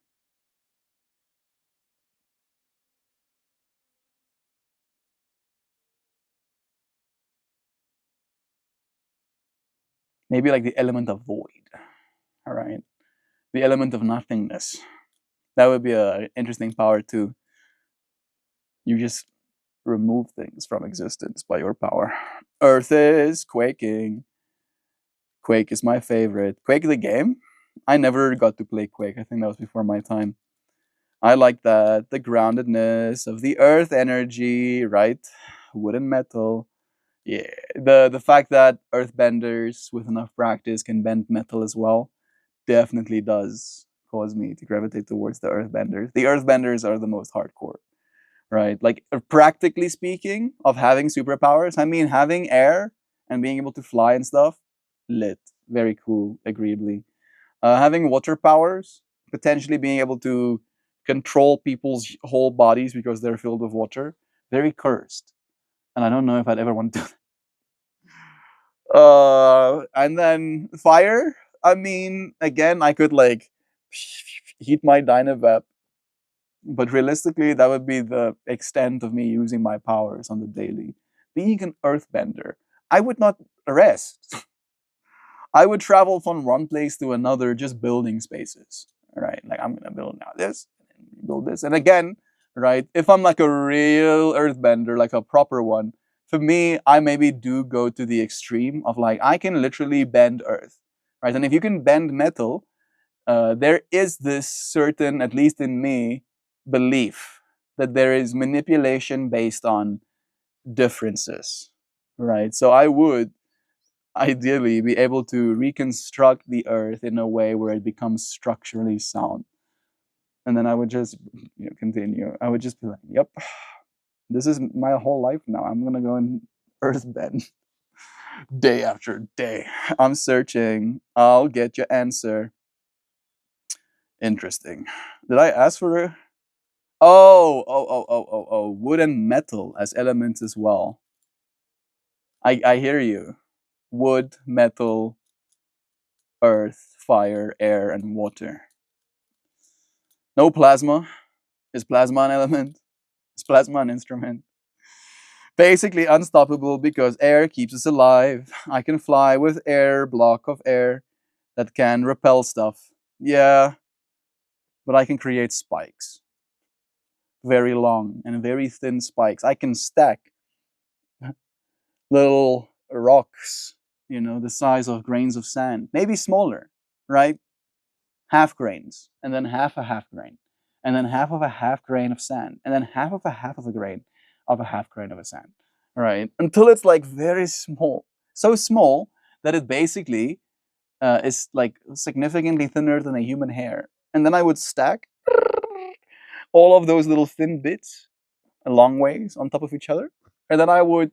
Maybe like the element of void. All right, the element of nothingness. That would be a interesting power too. You just remove things from existence by your power. Earth is quaking. Quake is my favorite. Quake the game. I never got to play Quake. I think that was before my time. I like that the groundedness of the earth energy, right? Wood and metal. Yeah, the fact that earthbenders with enough practice can bend metal as well definitely does cause me to gravitate towards the earthbenders. The earthbenders are the most hardcore, right? Like practically speaking, of having superpowers, I mean having air and being able to fly and stuff, lit, very cool, agreeably. Having water powers, potentially being able to control people's whole bodies because they're filled with water, very cursed. And I don't know if I'd ever want to and then fire. I mean, again, I could like heat my Dynavap, but realistically, that would be the extent of me using my powers on the daily. Being an earthbender, I would not rest. I would travel from one place to another, just building spaces. Right? Like I'm gonna build now this, and build this, and again, right? If I'm like a real earthbender, like a proper one, for me, I maybe do go to the extreme of like I can literally bend earth, right? And if you can bend metal, there is this certain, at least in me, belief that there is manipulation based on differences, right? So I would ideally be able to reconstruct the earth in a way where it becomes structurally sound. And then I would just continue. I would just be like, yep, this is my whole life now. I'm gonna go and earthbend day after day. I'm searching. I'll get your answer. Interesting. Did I ask for a wood and metal as elements as well. I hear you. Wood, metal, earth, fire, air, and water. No plasma. Is plasma an element? Is plasma an instrument? Basically unstoppable because air keeps us alive. I can fly with air, block of air that can repel stuff. Yeah, but I can create spikes. Very long and very thin spikes. I can stack little rocks, the size of grains of sand, maybe smaller, right? Half grains, and then half a half grain, and then half of a half grain of sand, and then half of a grain of a half grain of a sand, right? Until it's like very small, so small that it basically is like significantly thinner than a human hair. And then I would stack all of those little thin bits a long ways on top of each other, and then I would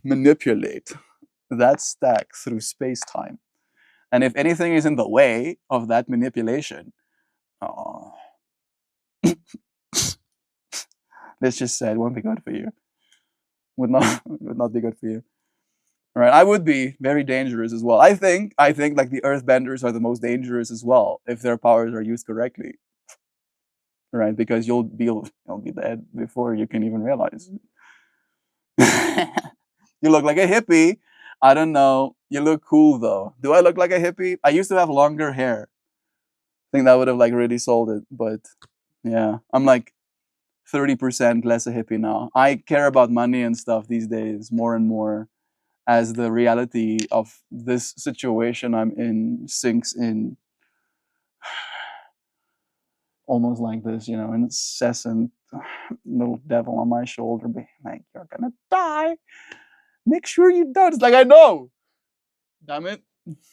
manipulate that stack through space time. And if anything is in the way of that manipulation, oh, let's just say it won't be good for you. Would not be good for you. All right, I would be very dangerous as well. I think like the earthbenders are the most dangerous as well if their powers are used correctly. Right, because you'll be dead before you can even realize. You look like a hippie. I don't know. You look cool though. Do I look like a hippie? I used to have longer hair. I think that would have like really sold it, but yeah, I'm like 30% less a hippie now. I care about money and stuff these days more and more as the reality of this situation I'm in sinks in almost like this, incessant little devil on my shoulder being like, "You're gonna die. Make sure you don't." It's like, I know. Damn it.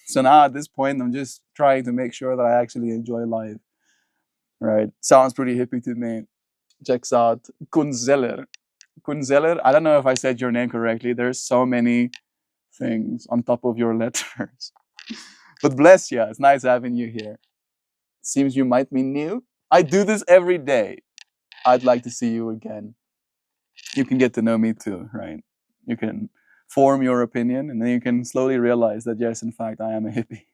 So now at this point, I'm just trying to make sure that I actually enjoy life. Right? Sounds pretty hippie to me. Checks out Kunzeller. Kunzeller, I don't know if I said your name correctly. There's so many things on top of your letters. But bless you. It's nice having you here. Seems you might be new. I do this every day. I'd like to see you again. You can get to know me too, right? You can form your opinion and then you can slowly realize that, yes, in fact, I am a hippie.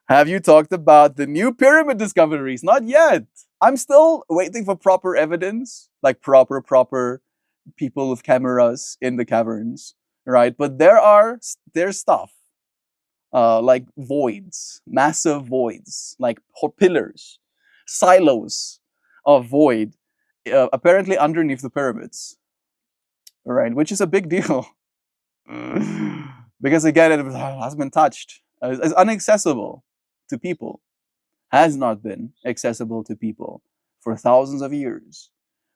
Have you talked about the new pyramid discoveries? Not yet. I'm still waiting for proper evidence, like proper people with cameras in the caverns, right? But there's stuff like voids, massive voids, like pillars, silos of void, apparently underneath the pyramids, right? Which is a big deal because again, it has been touched. It's inaccessible to people. Has not been accessible to people for thousands of years,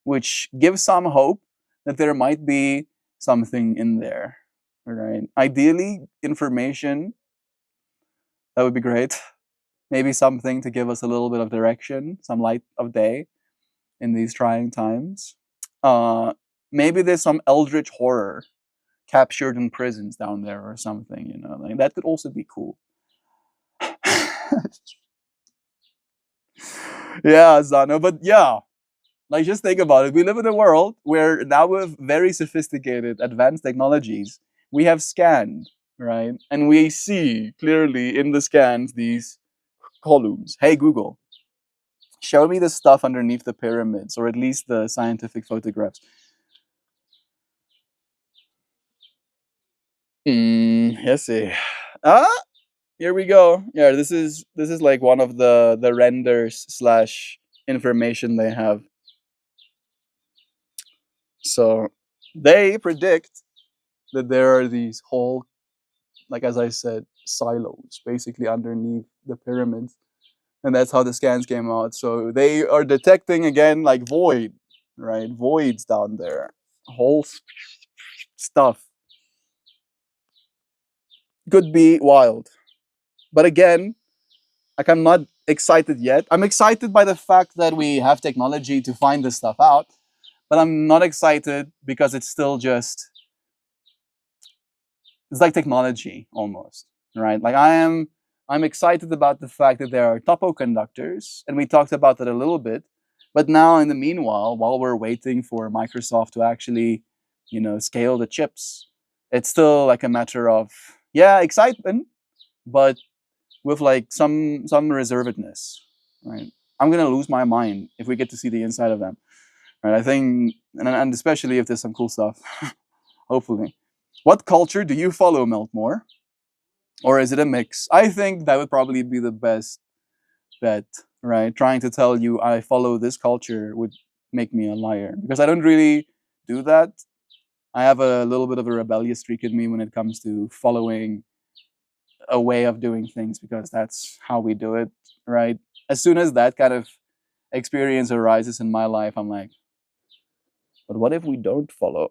which gives some hope that there might be something in there. Right? Ideally, information that would be great. Maybe something to give us a little bit of direction, some light of day in these trying times. Uh, Maybe there's some eldritch horror captured in prisons down there or something. Like that could also be cool. Yeah, Zano, but yeah, like just think about it. We live in a world where now with very sophisticated, advanced technologies, we have scanned, right? And we see clearly in the scans these columns. Hey Google, show me the stuff underneath the pyramids, or at least the scientific photographs. Let's see. Ah, here we go. Yeah, this is like one of the renders slash information they have. So they predict that there are these whole, like as I said, silos basically underneath the pyramids, and that's how the scans came out. So they are detecting again like void, right? Voids down there, whole stuff. Could be wild, but again, like I'm not excited yet. I'm excited by the fact that we have technology to find this stuff out, but I'm not excited because it's still just, it's like technology almost, right? Like I'm excited about the fact that there are topo conductors, and we talked about that a little bit. But now, in the meanwhile, while we're waiting for Microsoft to actually, scale the chips, it's still like a matter of, yeah, excitement, but with like some reservedness, right? I'm gonna lose my mind if we get to see the inside of them. Right? I think, and especially if there's some cool stuff. Hopefully. What culture do you follow, Meltmore? Or is it a mix? I think that would probably be the best bet, right? Trying to tell you I follow this culture would make me a liar because I don't really do that. I have a little bit of a rebellious streak in me when it comes to following a way of doing things because that's how we do it, right? As soon as that kind of experience arises in my life, I'm like, but what if we don't follow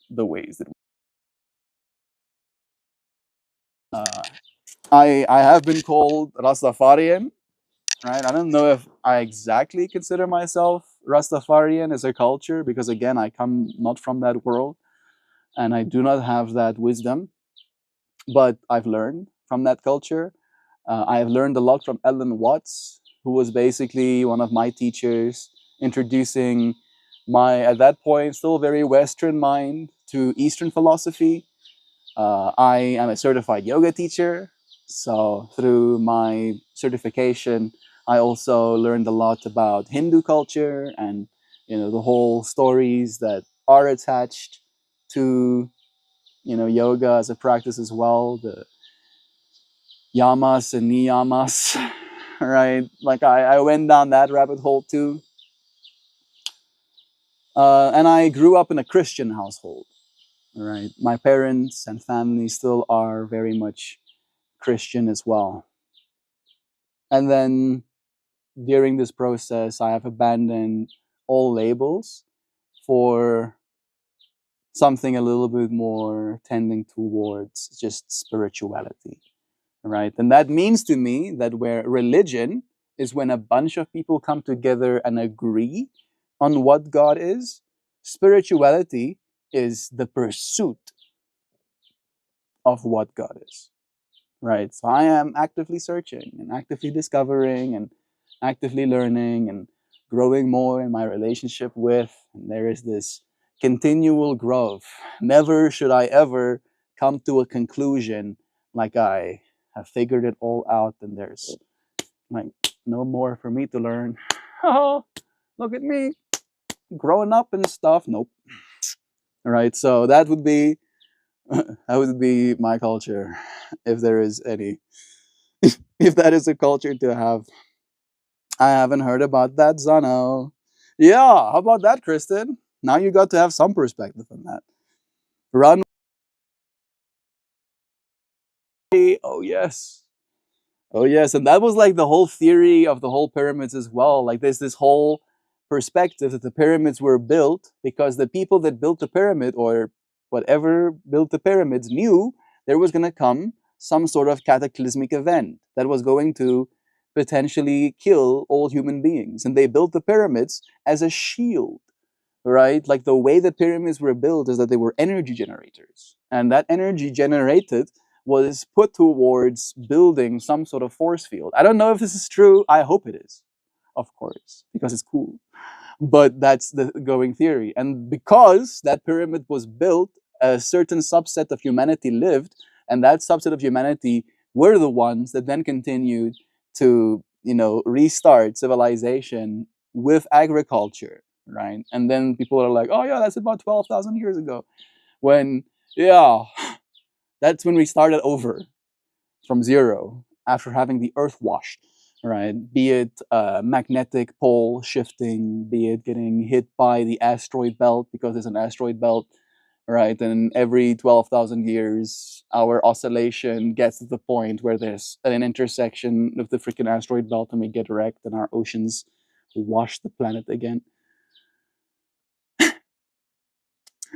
the ways that uh, I have been called Rastafarian, right? I don't know if I exactly consider myself Rastafarian as a culture because again, I come not from that world and I do not have that wisdom, but I've learned from that culture. I've learned a lot from Ellen Watts, who was basically one of my teachers, introducing my, at that point, still very Western mind to Eastern philosophy. I am a certified yoga teacher. So through my certification, I also learned a lot about Hindu culture and the whole stories that are attached to yoga as a practice as well. The yamas and niyamas, right? Like I went down that rabbit hole too. And I grew up in a Christian household, right? My parents and family still are very much Christian as well. And then during this process, I have abandoned all labels for something a little bit more tending towards just spirituality, right? And that means to me that where religion is when a bunch of people come together and agree on what God is, spirituality is the pursuit of what God is, right? So I am actively searching and actively discovering and actively learning and growing more in my relationship with, and there is this continual growth. Never should I ever come to a conclusion like I have figured it all out and there's like no more for me to learn. Oh, look at me growing up and stuff. Nope. All right, so that would be that would be my culture, if there is any. If that is a culture to have. I haven't heard about that, Zano. Yeah, how about that, Kristen? Now you got to have some perspective on that. Run. Oh yes. Oh yes, and that was like the whole theory of the whole pyramids as well. Like there's this whole perspective that the pyramids were built because the people that built the pyramid or whatever built the pyramids knew there was going to come some sort of cataclysmic event that was going to potentially kill all human beings, and they built the pyramids as a shield, right? Like the way the pyramids were built is that they were energy generators, and that energy generated was put towards building some sort of force field. I don't know if this is true. I hope it is, of course, because it's cool. But that's the going theory. And because that pyramid was built, a certain subset of humanity lived, and that subset of humanity were the ones that then continued to, restart civilization with agriculture, right? And then people are like, oh yeah, that's about 12,000 years ago. When, yeah, that's when we started over from zero after having the earth washed, right? Be it magnetic pole shifting, be it getting hit by the asteroid belt because there's an asteroid belt, right? And every 12,000 years, our oscillation gets to the point where there's an intersection of the freaking asteroid belt and we get wrecked and our oceans wash the planet again.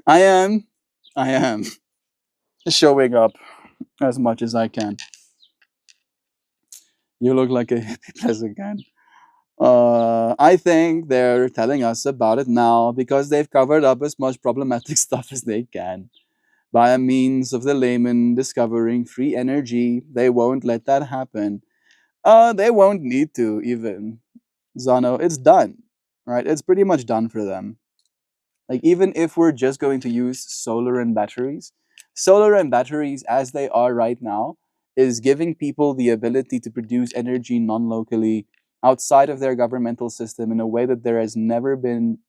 I am showing up as much as I can. You look like a hippie again. I think they're telling us about it now because they've covered up as much problematic stuff as they can. By a means of the layman discovering free energy, they won't let that happen. They won't need to even. Zano, it's done, right? It's pretty much done for them. Like even if we're just going to use solar and batteries as they are right now is giving people the ability to produce energy non-locally outside of their governmental system in a way that there has never been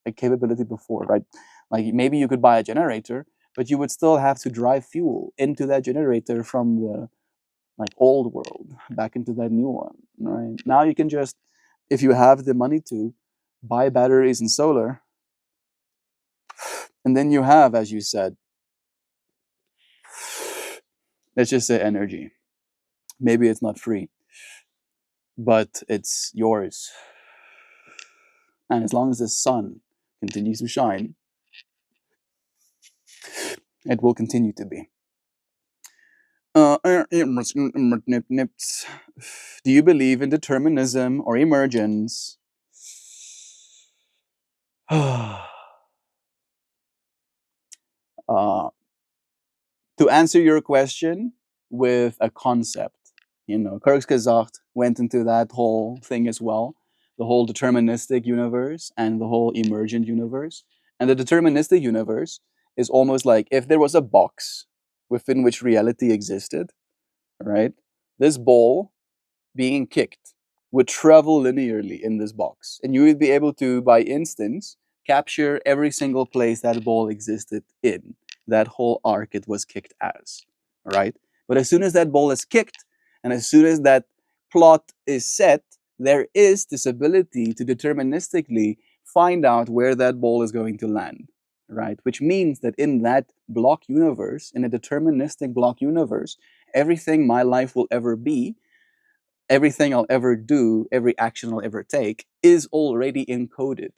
a capability before, right? Like maybe you could buy a generator, but you would still have to drive fuel into that generator from the like old world back into that new one, right? Now you can just, if you have the money to, buy batteries and solar, and then you have, as you said, let's just say energy. Maybe it's not free, but it's yours. And as long as the sun continues to shine, it will continue to be. Do you believe in determinism or emergence? uh, to answer your question with a concept, Kierkegaard went into that whole thing as well, the whole deterministic universe and the whole emergent universe. And the deterministic universe is almost like if there was a box within which reality existed, right? This ball being kicked would travel linearly in this box. And you would be able to, by instance, capture every single place that ball existed in, that whole arc it was kicked as, right? But as soon as that ball is kicked, and as soon as that plot is set, there is this ability to deterministically find out where that ball is going to land, right? Which means that in that block universe, in a deterministic block universe, everything my life will ever be, everything I'll ever do, every action I'll ever take is already encoded,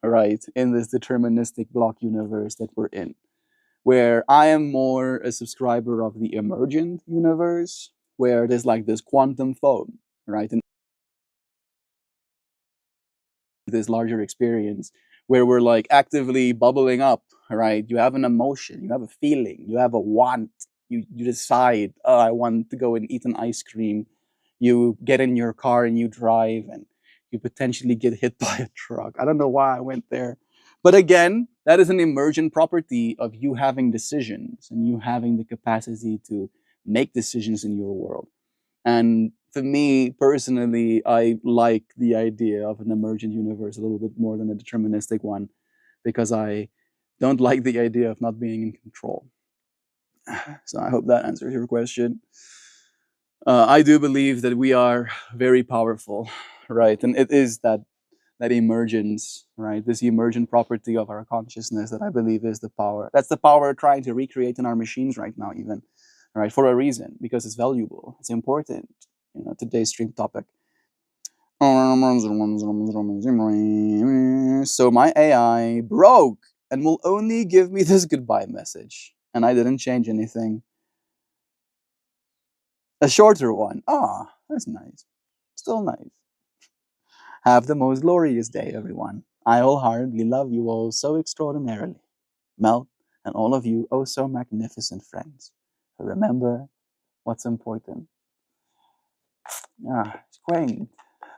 right, in this deterministic block universe that we're in. Where I am more a subscriber of the emergent universe, where there's like this quantum foam, right, and this larger experience where we're like actively bubbling up, right? You have an emotion, you have a feeling, you have a want, you decide, oh, I want to go and eat an ice cream. You get in your car and you drive and you potentially get hit by a truck. I don't know why I went there. But again, that is an emergent property of you having decisions and you having the capacity to make decisions in your world. And for me personally, I like the idea of an emergent universe a little bit more than a deterministic one because I don't like the idea of not being in control. So I hope that answers your question. I do believe that we are very powerful, right? And it is that emergence, right? This emergent property of our consciousness that I believe is the power. That's the power we're trying to recreate in our machines right now, even, right? For a reason, because it's valuable, it's important. Today's stream topic. So my AI broke and will only give me this goodbye message, and I didn't change anything. A shorter one. Ah, that's nice. Still nice. Have the most glorious day, everyone. I wholeheartedly love you all so extraordinarily. Mel, and all of you, oh so magnificent friends. Remember what's important. Ah, it's quaint.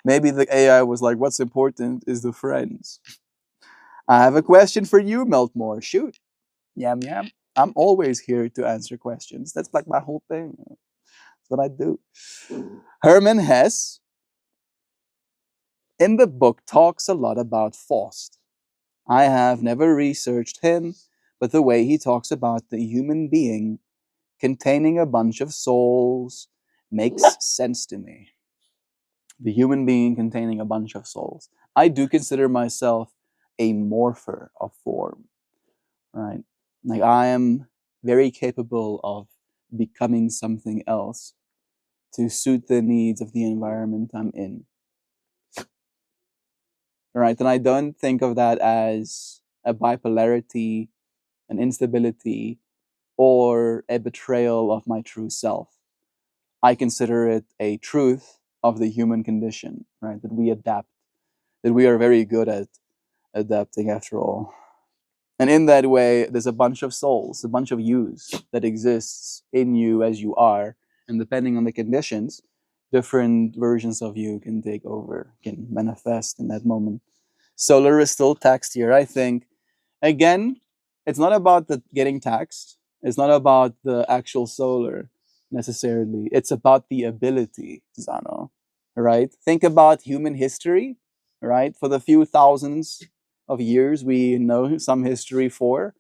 Maybe the AI was like, what's important is the friends. I have a question for you, Meltmore. Shoot. Yam yam. I'm always here to answer questions. That's like my whole thing. That's what I do. Herman Hesse in the book talks a lot about Faust. I have never researched him, but the way he talks about the human being containing a bunch of souls makes sense to me. The human being containing a bunch of souls. I do consider myself a morpher of form, right? Like I am very capable of becoming something else to suit the needs of the environment I'm in. Right? And I don't think of that as a bipolarity, an instability, or a betrayal of my true self. I consider it a truth of the human condition, right? That we adapt, that we are very good at adapting after all. And in that way, there's a bunch of souls, a bunch of yous that exists in you as you are. And depending on the conditions, different versions of you can take over, can manifest in that moment. Solar is still taxed here, I think. Again, it's not about the getting taxed. It's not about the actual solar necessarily. It's about the ability, Zano. right? Think about human history, right? For the few thousands of years we know some history for,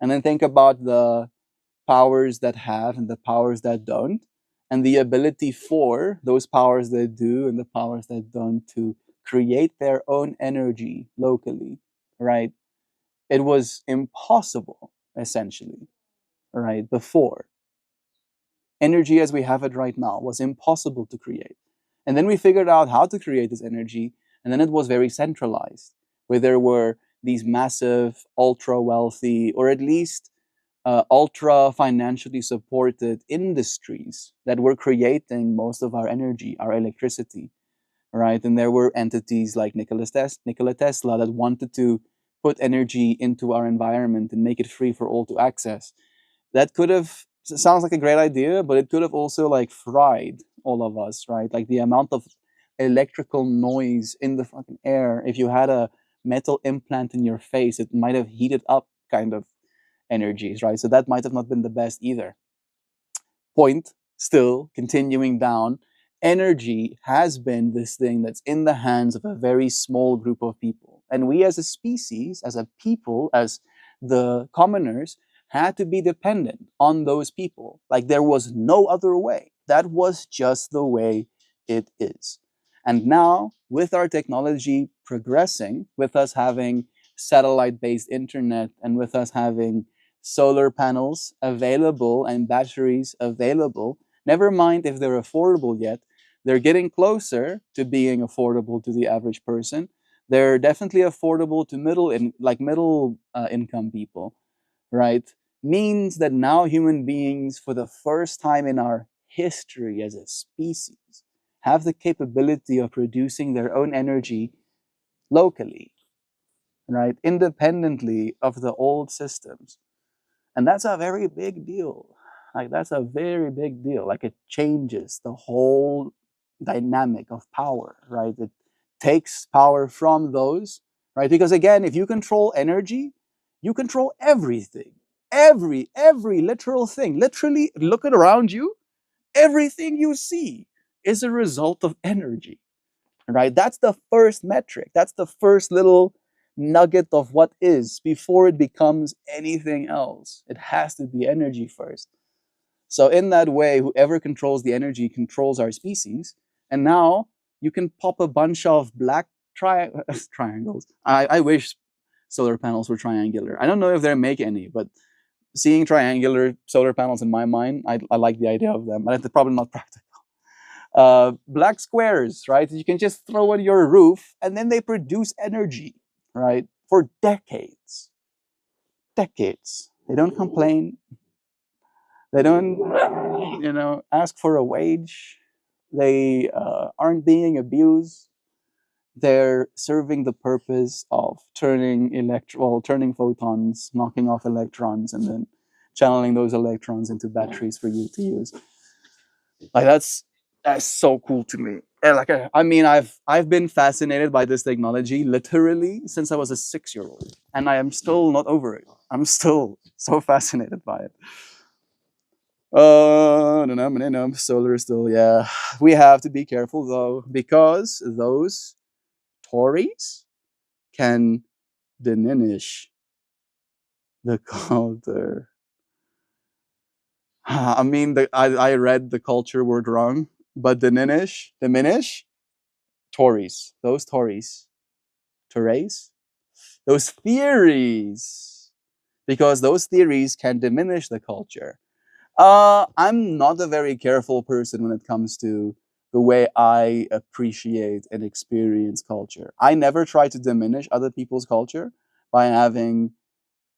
and then think about the powers that have and the powers that don't, and the ability for those powers that do and the powers that don't to create their own energy locally, right? It was impossible, essentially, right? Before, energy as we have it right now was impossible to create. And then we figured out how to create this energy, and then it was very centralized, where there were these massive, ultra wealthy, or at least ultra financially supported industries that were creating most of our energy, our electricity, right? And there were entities like Nikola Tesla that wanted to put energy into our environment and make it free for all to access. That could have sounds like a great idea, but it could have also like fried all of us, right? Like the amount of electrical noise in the fucking air. If you had a metal implant in your face, it might have heated up kind of energies, right? So that might have not been the best either. Point still, continuing down, energy has been this thing that's in the hands of a very small group of people. And we as a species, as a people, as the commoners, had to be dependent on those people. Like there was no other way. That was just the way it is. And now, with our technology progressing, with us having satellite based internet and with us having solar panels available and batteries available. Never mind if they're affordable yet, they're getting closer to being affordable to the average person. They're definitely affordable to middle income people, right? Means that now human beings, for the first time in our history as a species, have the capability of producing their own energy locally, right? Independently of the old systems. And that's a very big deal. Like, that's a very big deal. Like, it changes the whole dynamic of power, right? It takes power from those, right? Because again, if you control energy, you control everything. Every literal thing. Literally, look at around you. Everything you see is a result of energy, right? That's the first metric. That's the first little nugget of what is before it becomes anything else. It has to be energy first. So, in that way, whoever controls the energy controls our species. And now you can pop a bunch of black triangles. I wish solar panels were triangular. I don't know if they make any, but seeing triangular solar panels in my mind, I like the idea of them, but it's probably not practical. Black squares, right? You can just throw on your roof and then they produce energy, right? For decades. Decades. They don't complain. They don't, ask for a wage. They aren't being abused. They're serving the purpose of turning photons, knocking off electrons, and then channeling those electrons into batteries for you to use. Like that's so cool to me. And like I mean, I've been fascinated by this technology literally since I was a 6-year-old, and I am still not over it. I'm still so fascinated by it. No, solar is still, yeah. We have to be careful though, because those Tories can diminish the culture. I mean, I read the culture word wrong, but diminish Tories, Tories, those theories, because those theories can diminish the culture. I'm not a very careful person when it comes to the way I appreciate and experience culture. I never try to diminish other people's culture by having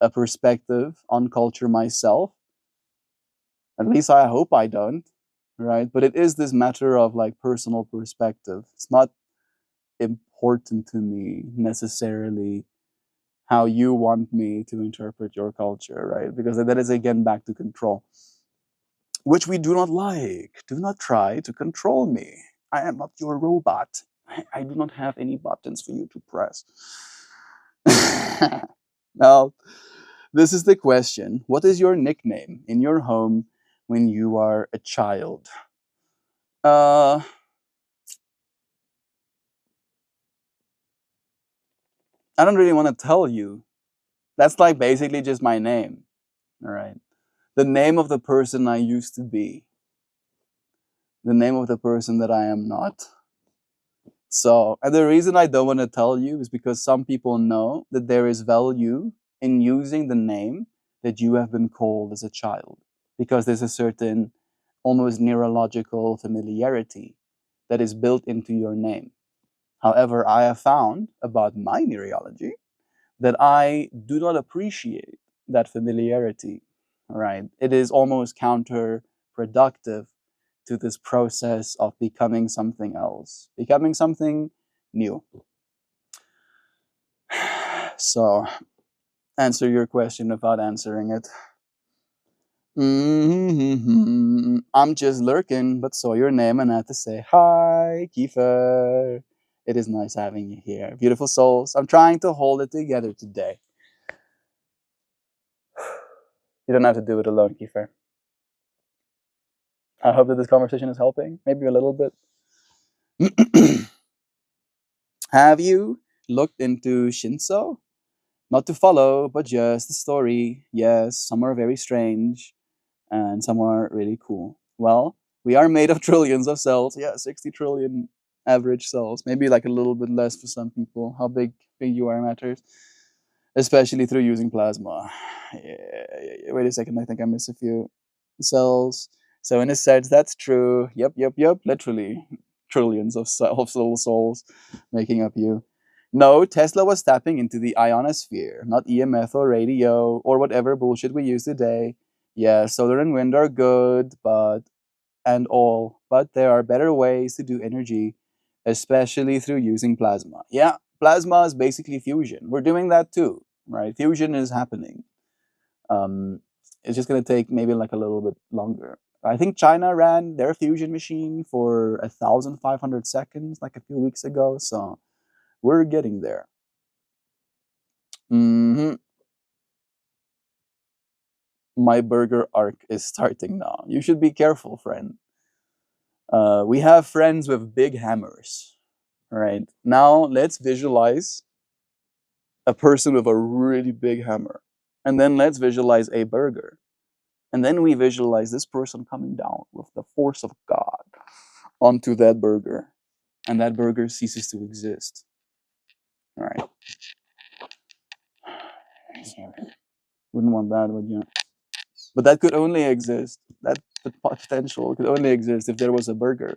a perspective on culture myself. At least I hope I don't, right? But it is this matter of like personal perspective. It's not important to me necessarily how you want me to interpret your culture, right? Because that is again back to control, which we do not like. Do not try to control me. I am not your robot. I do not have any buttons for you to press. Now, this is the question. What is your nickname in your home when you are a child? Uh, I don't really want to tell you. That's like basically just my name. All right. The name of the person I used to be, the name of the person that I am not. So, and the reason I don't want to tell you is because some people know that there is value in using the name that you have been called as a child, because there's a certain almost neurological familiarity that is built into your name. However, I have found about my neurology that I do not appreciate that familiarity, right? It is almost counterproductive to this process of becoming something else, becoming something new. So, answer your question without answering it. I'm just lurking, but saw your name and had to say hi, Kiefer. It is nice having you here. Beautiful souls. I'm trying to hold it together today. You don't have to do it alone, Kiefer. I hope that this conversation is helping, maybe a little bit. Have you looked into Shinso? Not to follow, but just the story. Yes, some are very strange and some are really cool. Well, we are made of trillions of cells. Yeah, 60 trillion average cells. Maybe like a little bit less for some people. How big you are matters, especially through using plasma. Yeah. Wait a second, I think I missed a few cells. So in a sense, that's true. Yep. Literally trillions of little souls making up you. No, Tesla was tapping into the ionosphere, not EMF or radio or whatever bullshit we use today. Yeah, solar and wind are good, but there are better ways to do energy, especially through using plasma. Yeah, plasma is basically fusion. We're doing that too, right? Fusion is happening. Um, it's just gonna take maybe like a little bit longer. I think China ran their fusion machine for 1,500 seconds like a few weeks ago, so we're getting there. hmm My burger arc is starting now. You should be careful, friend. We have friends with big hammers. All right. Now let's visualize a person with a really big hammer. And then let's visualize a burger. And then we visualize this person coming down with the force of God onto that burger. And that burger ceases to exist. All right. Wouldn't want that, would you? But that could only exist. That potential could only exist if there was a burger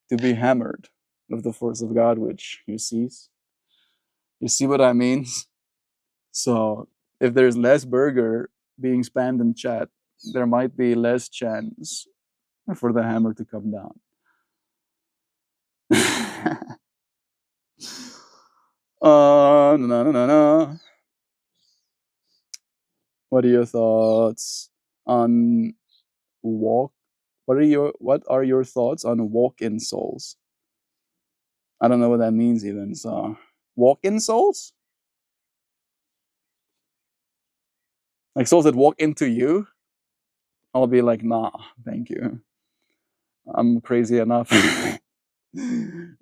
to be hammered with the force of God, which you see. You see what I mean? So if there's less burger being spammed in chat, there might be less chance for the hammer to come down. No. What are your thoughts on walk? What are your thoughts on walk-in souls? I don't know what that means even. So walk-in souls? Like souls that walk into you? I'll be like, nah, thank you. I'm crazy enough.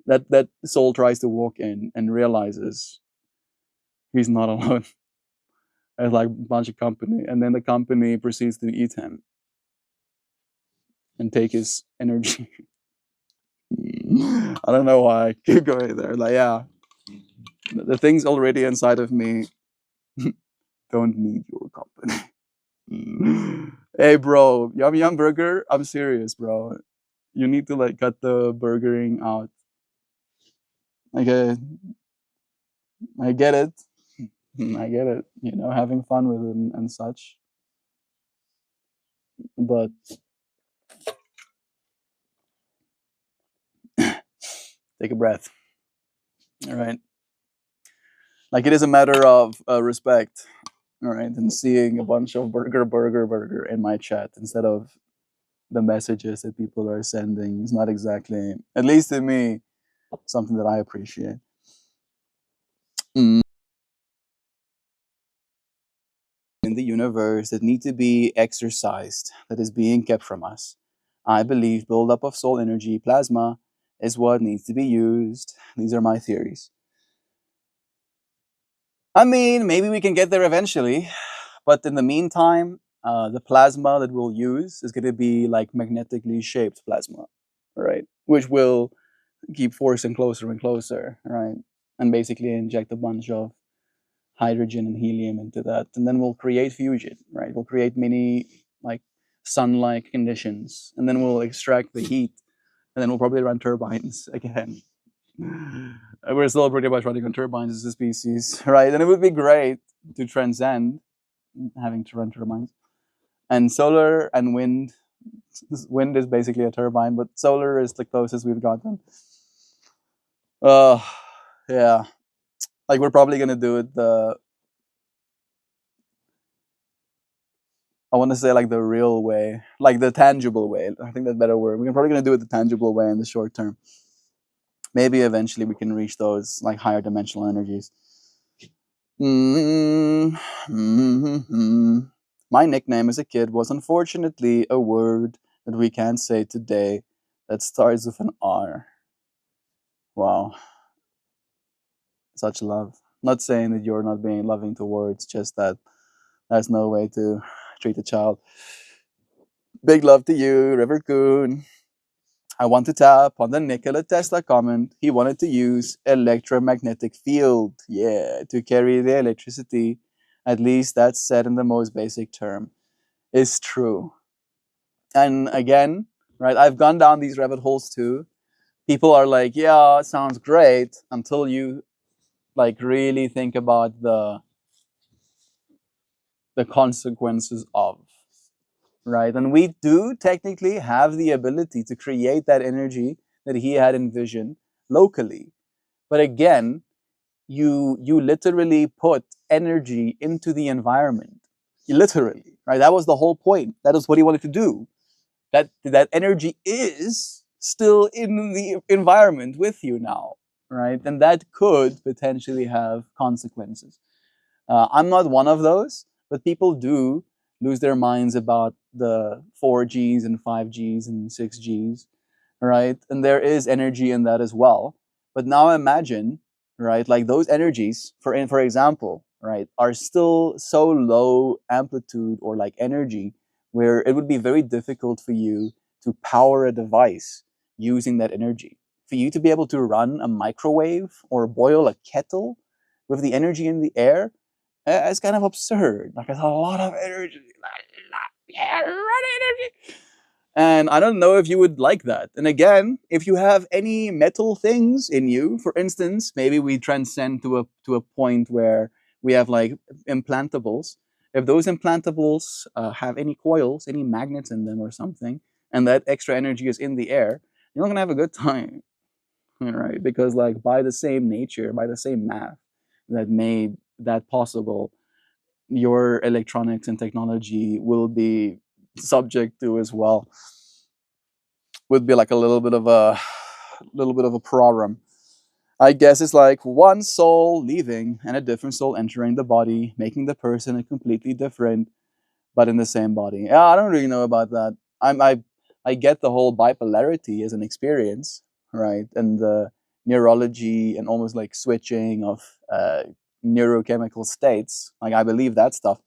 that soul tries to walk in and realizes he's not alone. There's like a bunch of company, and then the company proceeds to eat him and take his energy. I don't know why I keep going there. Like, yeah, the things already inside of me don't need your company. Hey, bro, Yum Burger. I'm serious, bro. You need to like cut the burgering out. Okay, I get it. I get it. Having fun with it and such. But take a breath. All right. Like it is a matter of respect. All right, and seeing a bunch of burger in my chat instead of the messages that people are sending is not exactly, at least to me, something that I appreciate. In the universe that need to be exercised, that is being kept from us. I believe buildup of soul energy, plasma, is what needs to be used. These are my theories. I mean, maybe we can get there eventually, but in the meantime, the plasma that we'll use is going to be like magnetically shaped plasma, right? Which will keep forcing closer and closer, right? And basically inject a bunch of hydrogen and helium into that, and then we'll create fusion, right? We'll create mini like sun-like conditions, and then we'll extract the heat, and then we'll probably run turbines again. We're still pretty much running on turbines as a species, right? And it would be great to transcend having to run turbines. And solar and wind, wind is basically a turbine, but solar is the closest we've gotten. Uh, yeah, like we're probably gonna do it the I want to say like the real way, like the tangible way. I think that's a better word. We're probably gonna do it the tangible way in the short term. Maybe eventually we can reach those like higher dimensional energies. Mm-hmm. My nickname as a kid was unfortunately a word that we can't say today that starts with an R. Wow, such love. Not saying that you're not being loving towards, just that there's no way to treat a child. Big love to you, River Coon. I want to tap on the Nikola Tesla comment. He wanted to use electromagnetic field, yeah, to carry the electricity. At least that's said in the most basic term. Is true. And again, right, I've gone down these rabbit holes too. People are like, yeah, it sounds great until you like really think about the consequences of, right? And we do technically have the ability to create that energy that he had envisioned locally. But again, you literally put energy into the environment. Literally, right? That was the whole point. That is what he wanted to do. That energy is still in the environment with you now, right? And that could potentially have consequences. I'm not one of those, but people do lose their minds about the 4Gs and 5Gs and 6Gs, right? And there is energy in that as well. But now imagine, right, like those energies, for example, right, are still so low amplitude or like energy where it would be very difficult for you to power a device using that energy. For you to be able to run a microwave or boil a kettle with the energy in the air, it's kind of absurd. Like it's a lot of energy. Yeah, run energy. And I don't know if you would like that. And again, if you have any metal things in you, for instance, maybe we transcend to a point where we have like implantables. If those implantables have any coils, any magnets in them or something, and that extra energy is in the air, you're not gonna have a good time, right? Because like by the same nature, by the same math that made that possible, your electronics and technology will be subject to as well. Would be like a little bit of a problem. I guess it's like one soul leaving and a different soul entering the body, making the person a completely different, but in the same body. Yeah, I don't really know about that. I get the whole bipolarity as an experience, right? And the neurology and almost like switching of neurochemical states. Like I believe that stuff,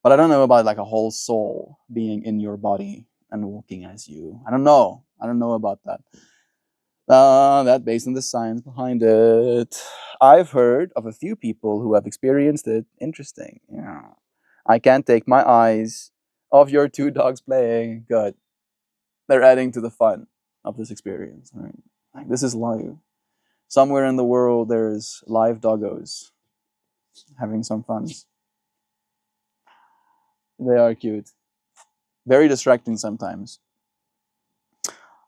but I don't know about like a whole soul being in your body and walking as you. I don't know. I don't know about that. That based on the science behind it. I've heard of a few people who have experienced it. Interesting. Yeah. I can't take my eyes off your two dogs playing. Good. They're adding to the fun of this experience. Right? Like this is live. Somewhere in the world there's live doggos having some fun. They are cute. Very distracting sometimes.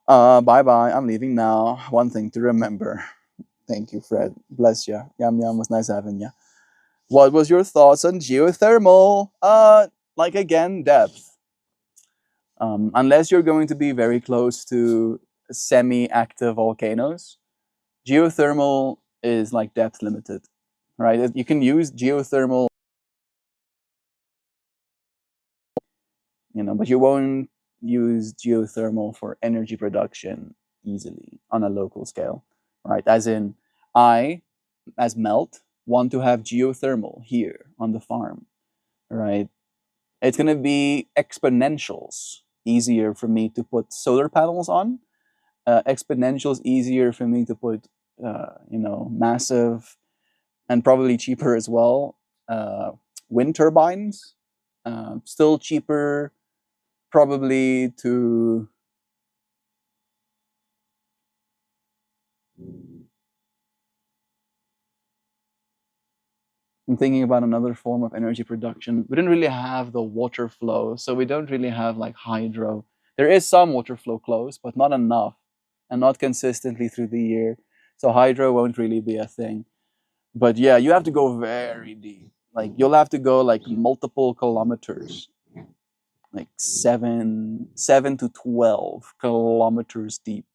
Bye bye. I'm leaving now. One thing to remember. Thank you, Fred. Bless ya. Yum yum. Was nice having ya. What was your thoughts on geothermal? Like again, depth. Unless you're going to be very close to semi-active volcanoes, geothermal is like depth limited, right? You can use geothermal, but you won't use geothermal for energy production easily on a local scale, right? As in, I, as Melt, want to have geothermal here on the farm, right? It's gonna be exponentials easier for me to put solar panels on. Exponentials easier for me to put, massive and probably cheaper as well. Wind turbines, still cheaper, probably to. I'm thinking about another form of energy production. We didn't really have the water flow, so we don't really have like hydro. There is some water flow close, but not enough and not consistently through the year. So hydro won't really be a thing. But yeah, you have to go very deep. Like you'll have to go like multiple kilometers, like seven to 12 kilometers deep,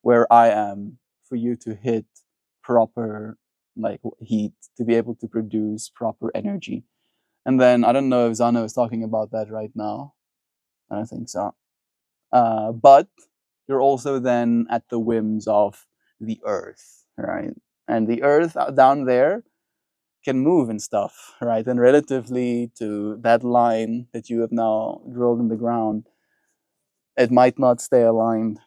where I am, for you to hit proper like heat to be able to produce proper energy. And then I don't know if Zano is talking about that right now. I don't think so. But you're also then at the whims of the earth, right? And the earth down there can move and stuff, right? And relatively to that line that you have now drilled in the ground, it might not stay aligned.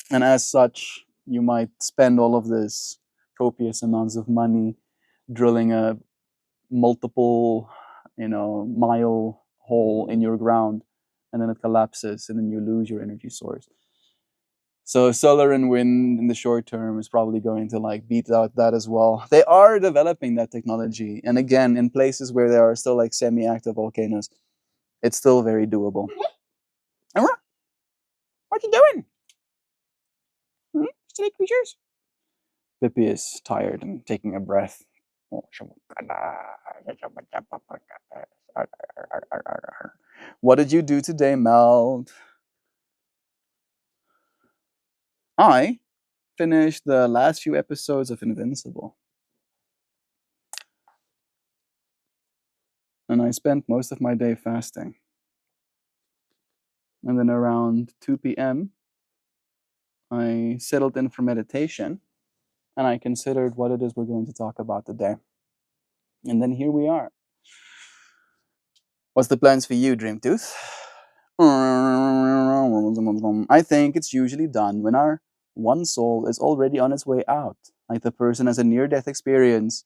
And as such, you might spend all of this copious amounts of money drilling a multiple, mile hole in your ground, and then it collapses, and then you lose your energy source. So solar and wind in the short term is probably going to like beat out that as well. They are developing that technology, and again, in places where there are still like semi-active volcanoes, it's still very doable. What you doing? Silly creatures. Pippi is tired and taking a breath. What did you do today, Mel? I finished the last few episodes of Invincible. And I spent most of my day fasting. And then around 2 p.m., I settled in for meditation and I considered what it is we're going to talk about today. And then here we are. What's the plans for you, Dreamtooth? I think it's usually done when our one soul is already on its way out, like the person has a near-death experience,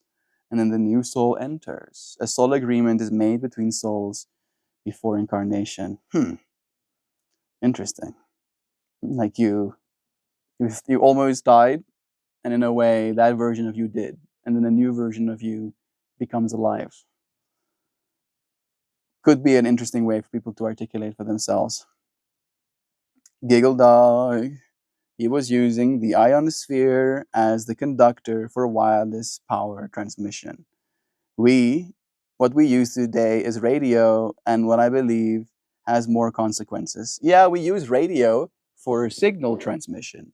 and then the new soul enters. A soul agreement is made between souls before incarnation. Interesting. Like you almost died, and in a way, that version of you did, and then a new version of you becomes alive. Could be an interesting way for people to articulate for themselves. Giggle dog. He was using the ionosphere as the conductor for wireless power transmission. What we use today is radio, and what I believe has more consequences. Yeah, we use radio for signal transmission,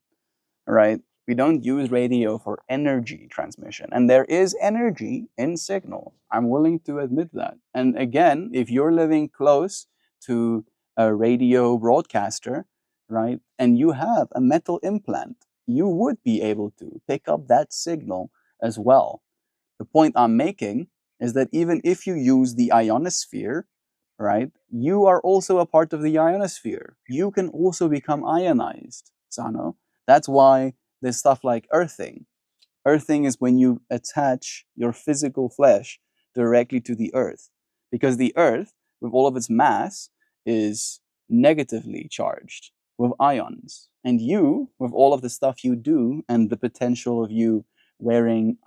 right? We don't use radio for energy transmission. And there is energy in signal. I'm willing to admit that. And again, if you're living close to a radio broadcaster, right, and you have a metal implant, you would be able to pick up that signal as well. The point I'm making is that even if you use the ionosphere, right, you are also a part of the ionosphere. You can also become ionized, Sano. That's why there's stuff like earthing. Earthing is when you attach your physical flesh directly to the earth, because the earth, with all of its mass, is negatively charged with ions. And you, with all of the stuff you do and the potential of you wearing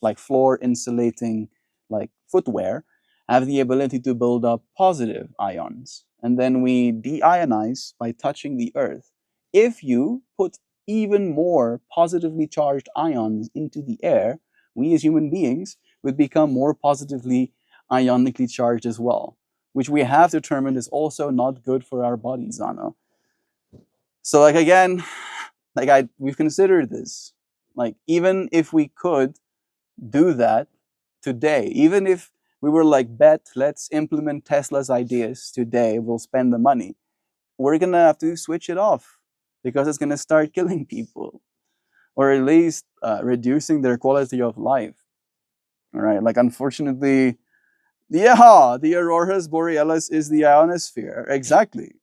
like floor insulating like footwear, have the ability to build up positive ions. And then we deionize by touching the earth. If you put even more positively charged ions into the air, we as human beings would become more positively ionically charged as well, which we have determined is also not good for our bodies, Zano. So like again, we've considered this. Like even if we could do that today, even if we were like, bet, let's implement Tesla's ideas today, we'll spend the money, we're gonna have to switch it off because it's gonna start killing people, or at least reducing their quality of life. right? Like, unfortunately, yeah, the auroras borealis is the ionosphere, exactly,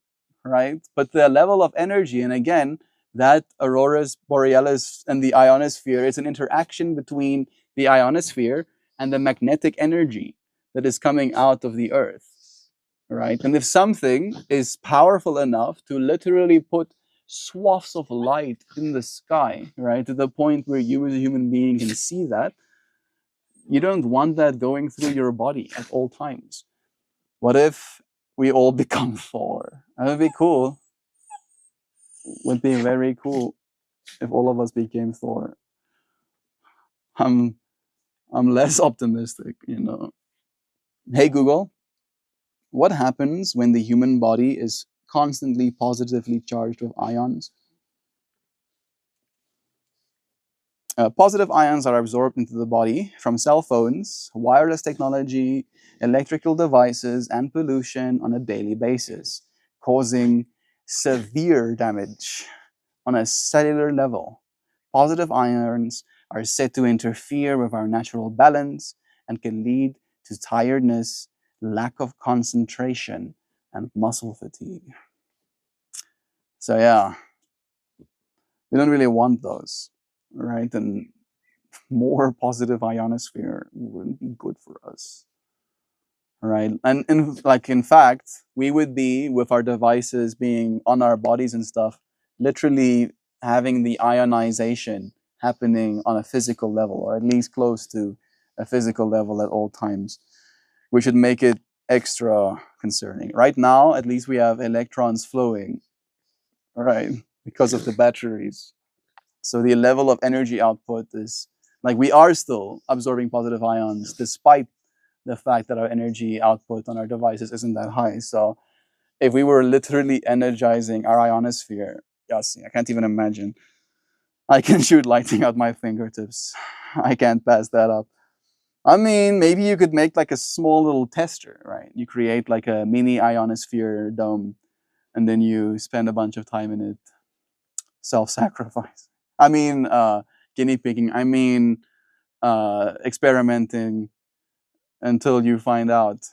right? But the level of energy, and again, that auroras borealis and the ionosphere is an interaction between the ionosphere and the magnetic energy that is coming out of the earth, right? And if something is powerful enough to literally put swaths of light in the sky, right, to the point where you as a human being can see that, you don't want that going through your body at all times. What if we all become Thor? That would be cool. Would be very cool if all of us became Thor. I'm I'm less optimistic, you know. Hey Google, what happens when the human body is constantly positively charged with ions? Positive ions are absorbed into the body from cell phones, wireless technology, electrical devices, and pollution on a daily basis, causing severe damage on a cellular level. Positive ions are said to interfere with our natural balance and can lead to tiredness, lack of concentration, and muscle fatigue. So, yeah, we don't really want those, right? And more positive ionosphere would be good for us, right? And in fact, we would be with our devices being on our bodies and stuff, literally having the ionization happening on a physical level, or at least close to a physical level at all times. We should make it extra concerning. Right now, at least we have electrons flowing, right, because of the batteries. So the level of energy output is like we are still absorbing positive ions despite the fact that our energy output on our devices isn't that high. So if we were literally energizing our ionosphere, yes, I can't even imagine. I can shoot lightning out my fingertips. I can't pass that up. I mean, maybe you could make like a small little tester, right? You create like a mini ionosphere dome and then you spend a bunch of time in it, self-sacrifice. I mean, guinea pigging. I mean, experimenting until you find out,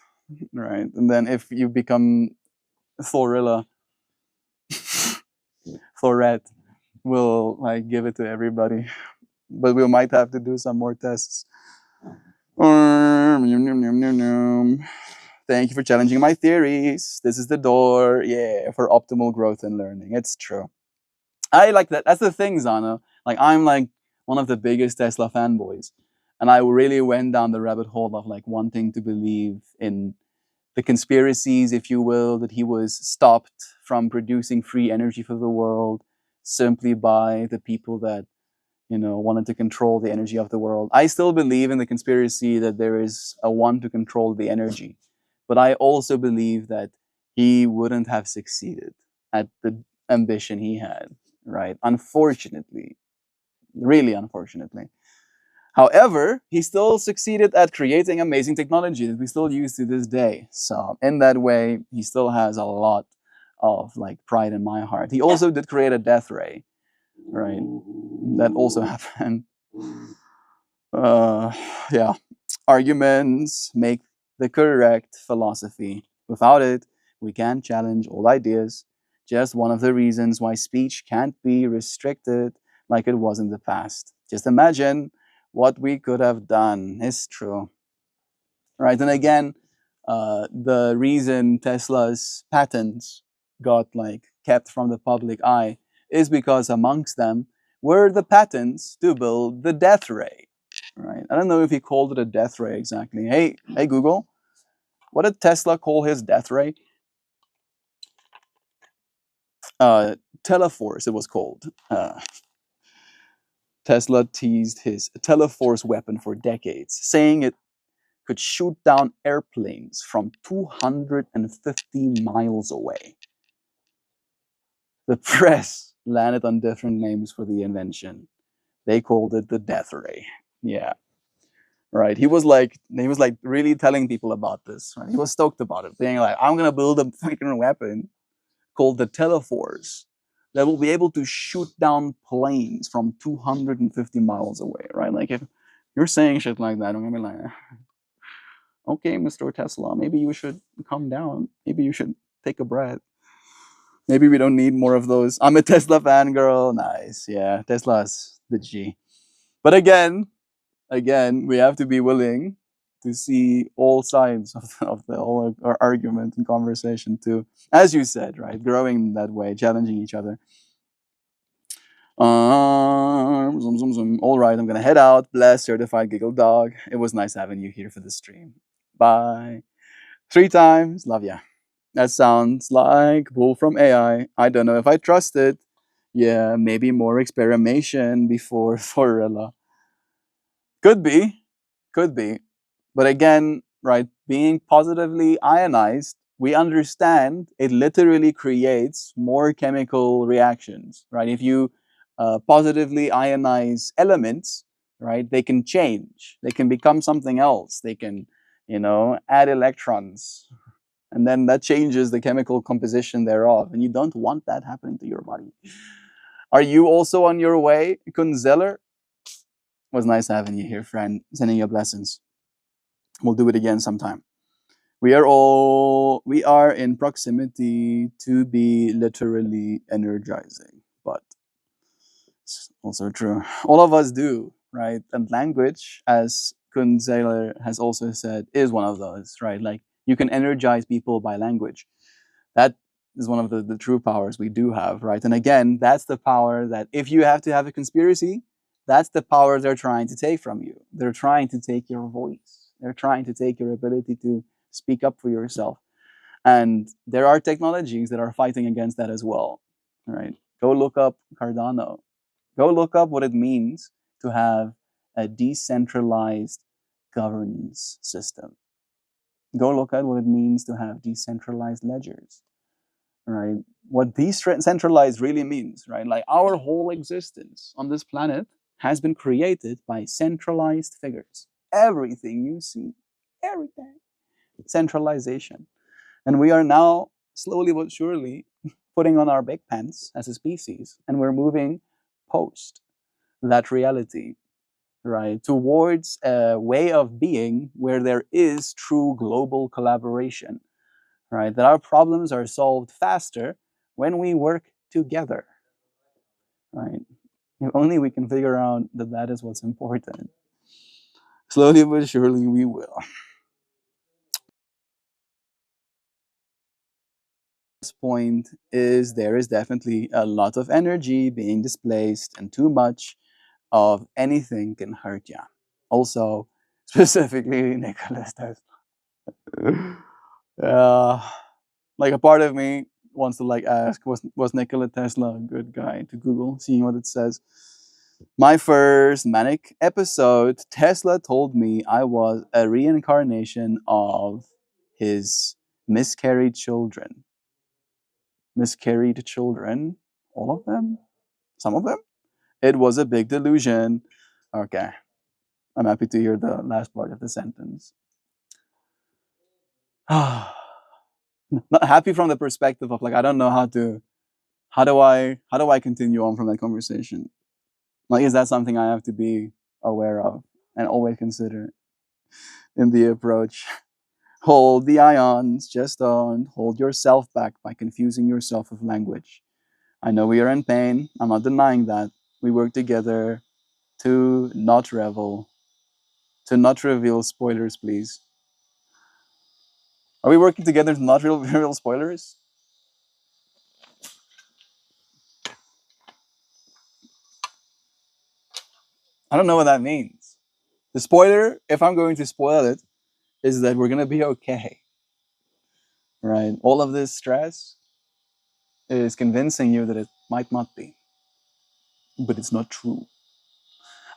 right? And then if you become Thorilla, Thorette, we'll like give it to everybody. But we might have to do some more tests. Thank you for challenging my theories. This is the door, yeah, for optimal growth and learning. It's true. I like that. That's the thing, Zana. Like I'm like one of the biggest Tesla fanboys, and I really went down the rabbit hole of like wanting to believe in the conspiracies, if you will, that he was stopped from producing free energy for the world simply by the people that wanted to control the energy of the world. I still believe in the conspiracy that there is a one to control the energy, but I also believe that he wouldn't have succeeded at the ambition he had, right? Unfortunately, really unfortunately. However, he still succeeded at creating amazing technology that we still use to this day. So in that way, he still has a lot of like pride in my heart. He also did create a death ray, right? That also happened. Uh, yeah. Arguments make the correct philosophy. Without it, we can't challenge all ideas. Just one of the reasons why speech can't be restricted like it was in the past. Just imagine what we could have done. It's true. Right? And again, the reason Tesla's patents got like kept from the public eye is because amongst them were the patents to build the death ray. Right? I don't know if he called it a death ray exactly. Hey Google, what did Tesla call his death ray? Teleforce, it was called. Tesla teased his Teleforce weapon for decades, saying it could shoot down airplanes from 250 miles away. The press landed on different names for the invention. They called it the death ray. Yeah, right. He was like really telling people about this. Right? He was stoked about it, being like, "I'm gonna build a freaking weapon called the Teleforce that will be able to shoot down planes from 250 miles away." Right? Like if You're saying shit like that. I'm gonna be like, okay, Mr. Tesla, maybe you should calm down. Maybe you should take a breath. Maybe we don't need more of those. I'm a Tesla fan, girl. Nice. Yeah, Tesla's the G. But again, we have to be willing to see all sides of the whole argument and conversation too. As you said, right? Growing that way, challenging each other. Zoom, zoom, zoom. All right, I'm gonna head out. Bless, certified giggle dog. It was nice having you here for the stream. Bye. 3 times. Love ya. That sounds like bull from AI. I don't know if I trust it. Yeah, maybe more experimentation before Forella. Could be. Could be. But again, right, being positively ionized, we understand it literally creates more chemical reactions, right? If you positively ionize elements, right, they can change, they can become something else, they can, add electrons, and then that changes the chemical composition thereof, and you don't want that happening to your body. Are you also on your way, Kunzeller? Was nice having you here, friend. Sending you blessings. We'll do it again sometime. We are in proximity to be literally energizing, but it's also true. All of us do, right? And language, as Kun Saylor has also said, is one of those, right? Like you can energize people by language. That is one of the true powers we do have, right? And again, that's the power that if you have to have a conspiracy, that's the power they're trying to take from you. They're trying to take your voice. They're trying to take your ability to speak up for yourself. And there are technologies that are fighting against that as well, right? Go look up Cardano. Go look up what it means to have a decentralized governance system. Go look at what it means to have decentralized ledgers, right? What decentralized really means, right? Like our whole existence on this planet has been created by centralized figures. Everything you see, everything, centralization. And we are now slowly but surely putting on our big pants as a species, and we're moving post that reality, right, towards a way of being where there is true global collaboration, right? That our problems are solved faster when we work together, right? If only we can figure out that that is what's important. Slowly but surely we will. This point is there is definitely a lot of energy being displaced, and too much of anything can hurt you. Also, specifically Nicholas Tesla. Like a part of me wants to like ask, was Nikola Tesla a good guy, to Google, seeing what it says. My first manic episode, Tesla told me I was a reincarnation of his miscarried children. Miscarried children? All of them? Some of them? It was a big delusion. Okay. I'm happy to hear the last part of the sentence. Not happy from the perspective of like I don't know how do I continue on from that conversation? Like is that something I have to be aware of and always consider in the approach? Hold the ions, just don't hold yourself back by confusing yourself with language. I know we are in pain. I'm not denying that. We work together to not revel, to not reveal spoilers, please. Are we working together to not reveal spoilers? I don't know what that means. The spoiler, if I'm going to spoil it, is that we're going to be okay. Right? All of this stress is convincing you that it might not be, but it's not true.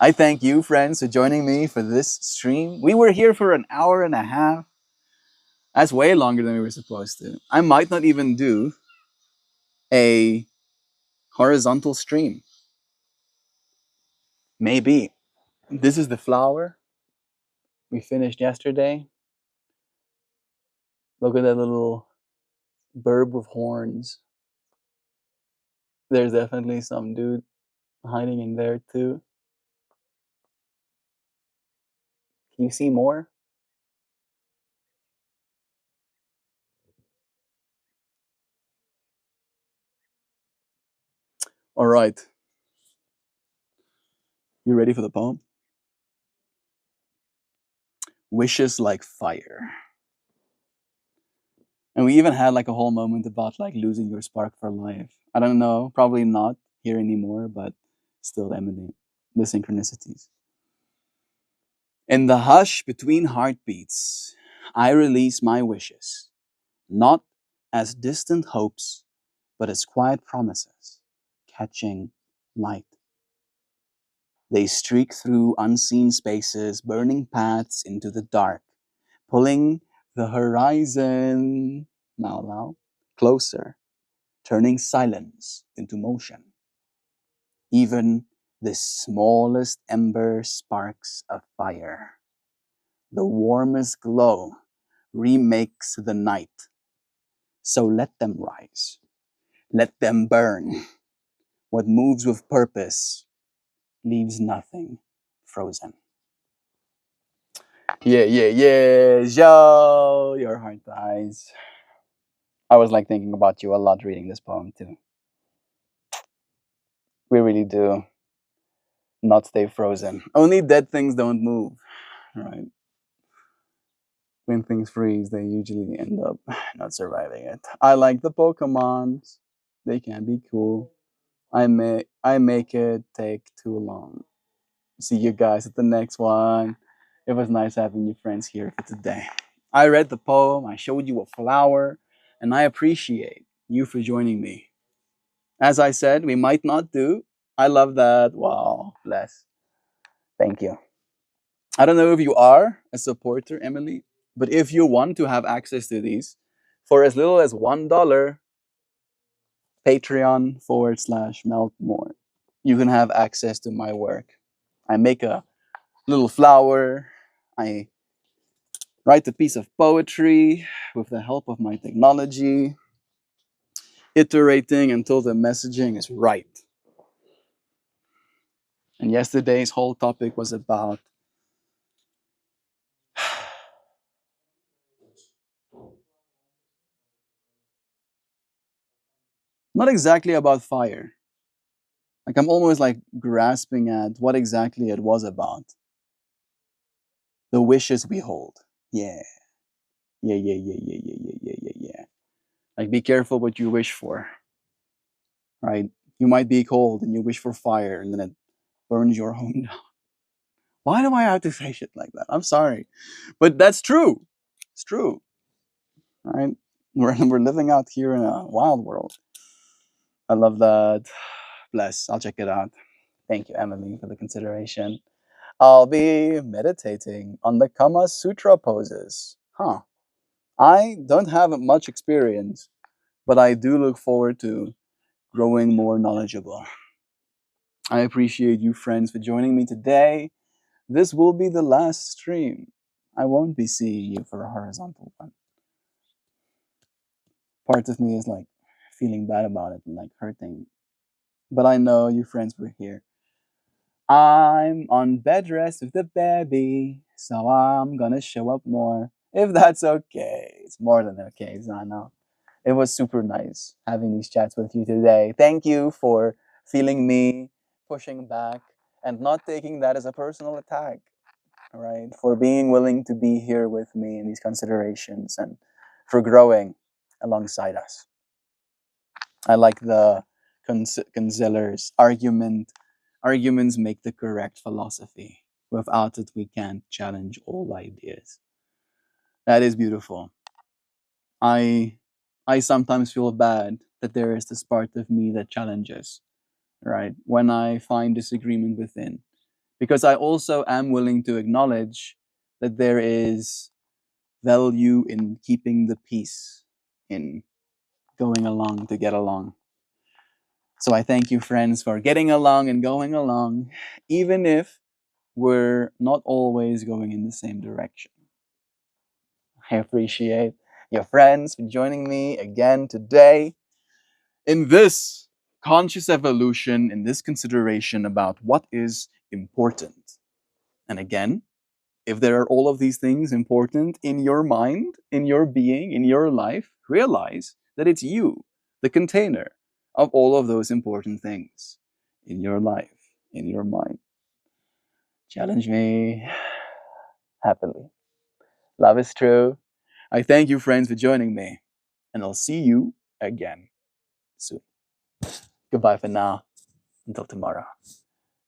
I thank you, friends, for joining me for this stream. We were here for an hour and a half. That's way longer than we were supposed to. I might not even do a horizontal stream. Maybe. This is the flower we finished yesterday. Look at that little burb with horns. There's definitely some dude hiding in there too. You see more? All right. You ready for the poem? Wishes like fire. And we even had like a whole moment about like losing your spark for life. I don't know, probably not here anymore, but still Emily, the synchronicities. In the hush between heartbeats, I release my wishes, not as distant hopes, but as quiet promises, catching light. They streak through unseen spaces, burning paths into the dark, pulling the horizon now closer, turning silence into motion. Even the smallest ember sparks a fire. The warmest glow remakes the night. So let them rise. Let them burn. What moves with purpose leaves nothing frozen. Yeah. Yo, your heart eyes. I was like thinking about you a lot reading this poem too. We really do not stay frozen. Only dead things don't move, right? When things freeze, they usually end up not surviving it. I like the Pokemons. They can be cool. I make it take too long. See you guys at the next one. It was nice having you friends here for today. I read the poem, I showed you a flower, and I appreciate you for joining me. As I said, we might not do. I love that. Wow, bless. Thank you. I don't know if you are a supporter, Emily, but if you want to have access to these for as little as $1, Patreon/MeltMore, you can have access to my work. I make a little flower. I write a piece of poetry with the help of my technology, iterating until the messaging is right. And yesterday's whole topic was about not exactly about fire. Like I'm almost like grasping at what exactly it was about. The wishes we hold. Yeah. Yeah. Like be careful what you wish for, right? You might be cold and you wish for fire and then it burns your home down. Why do I have to say shit like that? I'm sorry. But that's true. It's true, right? We're living out here in a wild world. I love that. Bless. I'll check it out. Thank you, Emily, for the consideration. I'll be meditating on the Kama Sutra poses. Huh. I don't have much experience, but I do look forward to growing more knowledgeable. I appreciate you, friends, for joining me today. This will be the last stream. I won't be seeing you for a horizontal one. Part of me is like feeling bad about it and like hurting. But I know you friends were here. I'm on bed rest with the baby, so I'm gonna show up more. If that's okay. It's more than okay, I know. It was super nice having these chats with you today. Thank you for feeling me, pushing back, and not taking that as a personal attack. All right, for being willing to be here with me in these considerations and for growing alongside us. I like the Conzeller's argument. Arguments make the correct philosophy. Without it, we can't challenge all ideas. That is beautiful. I I sometimes feel bad that there is this part of me that challenges, right? When I find disagreement within. Because I also am willing to acknowledge that there is value in keeping the peace, in going along to get along. So I thank you, friends, for getting along and going along, even if we're not always going in the same direction. I appreciate your friends for joining me again today in this conscious evolution, in this consideration about what is important. And again, If there are all of these things important in your mind, in your being, in your life, realize that it's you, the container of all of those important things in your life, in your mind. Challenge me happily. Love is true. I thank you, friends, for joining me, and I'll see you again soon. Goodbye for now. Until tomorrow.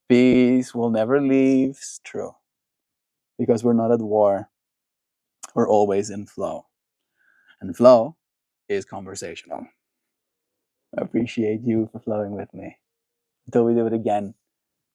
Peace will never leave. It's true. Because we're not at war, we're always in flow. And flow is conversational. I appreciate you for flowing with me. Until we do it again.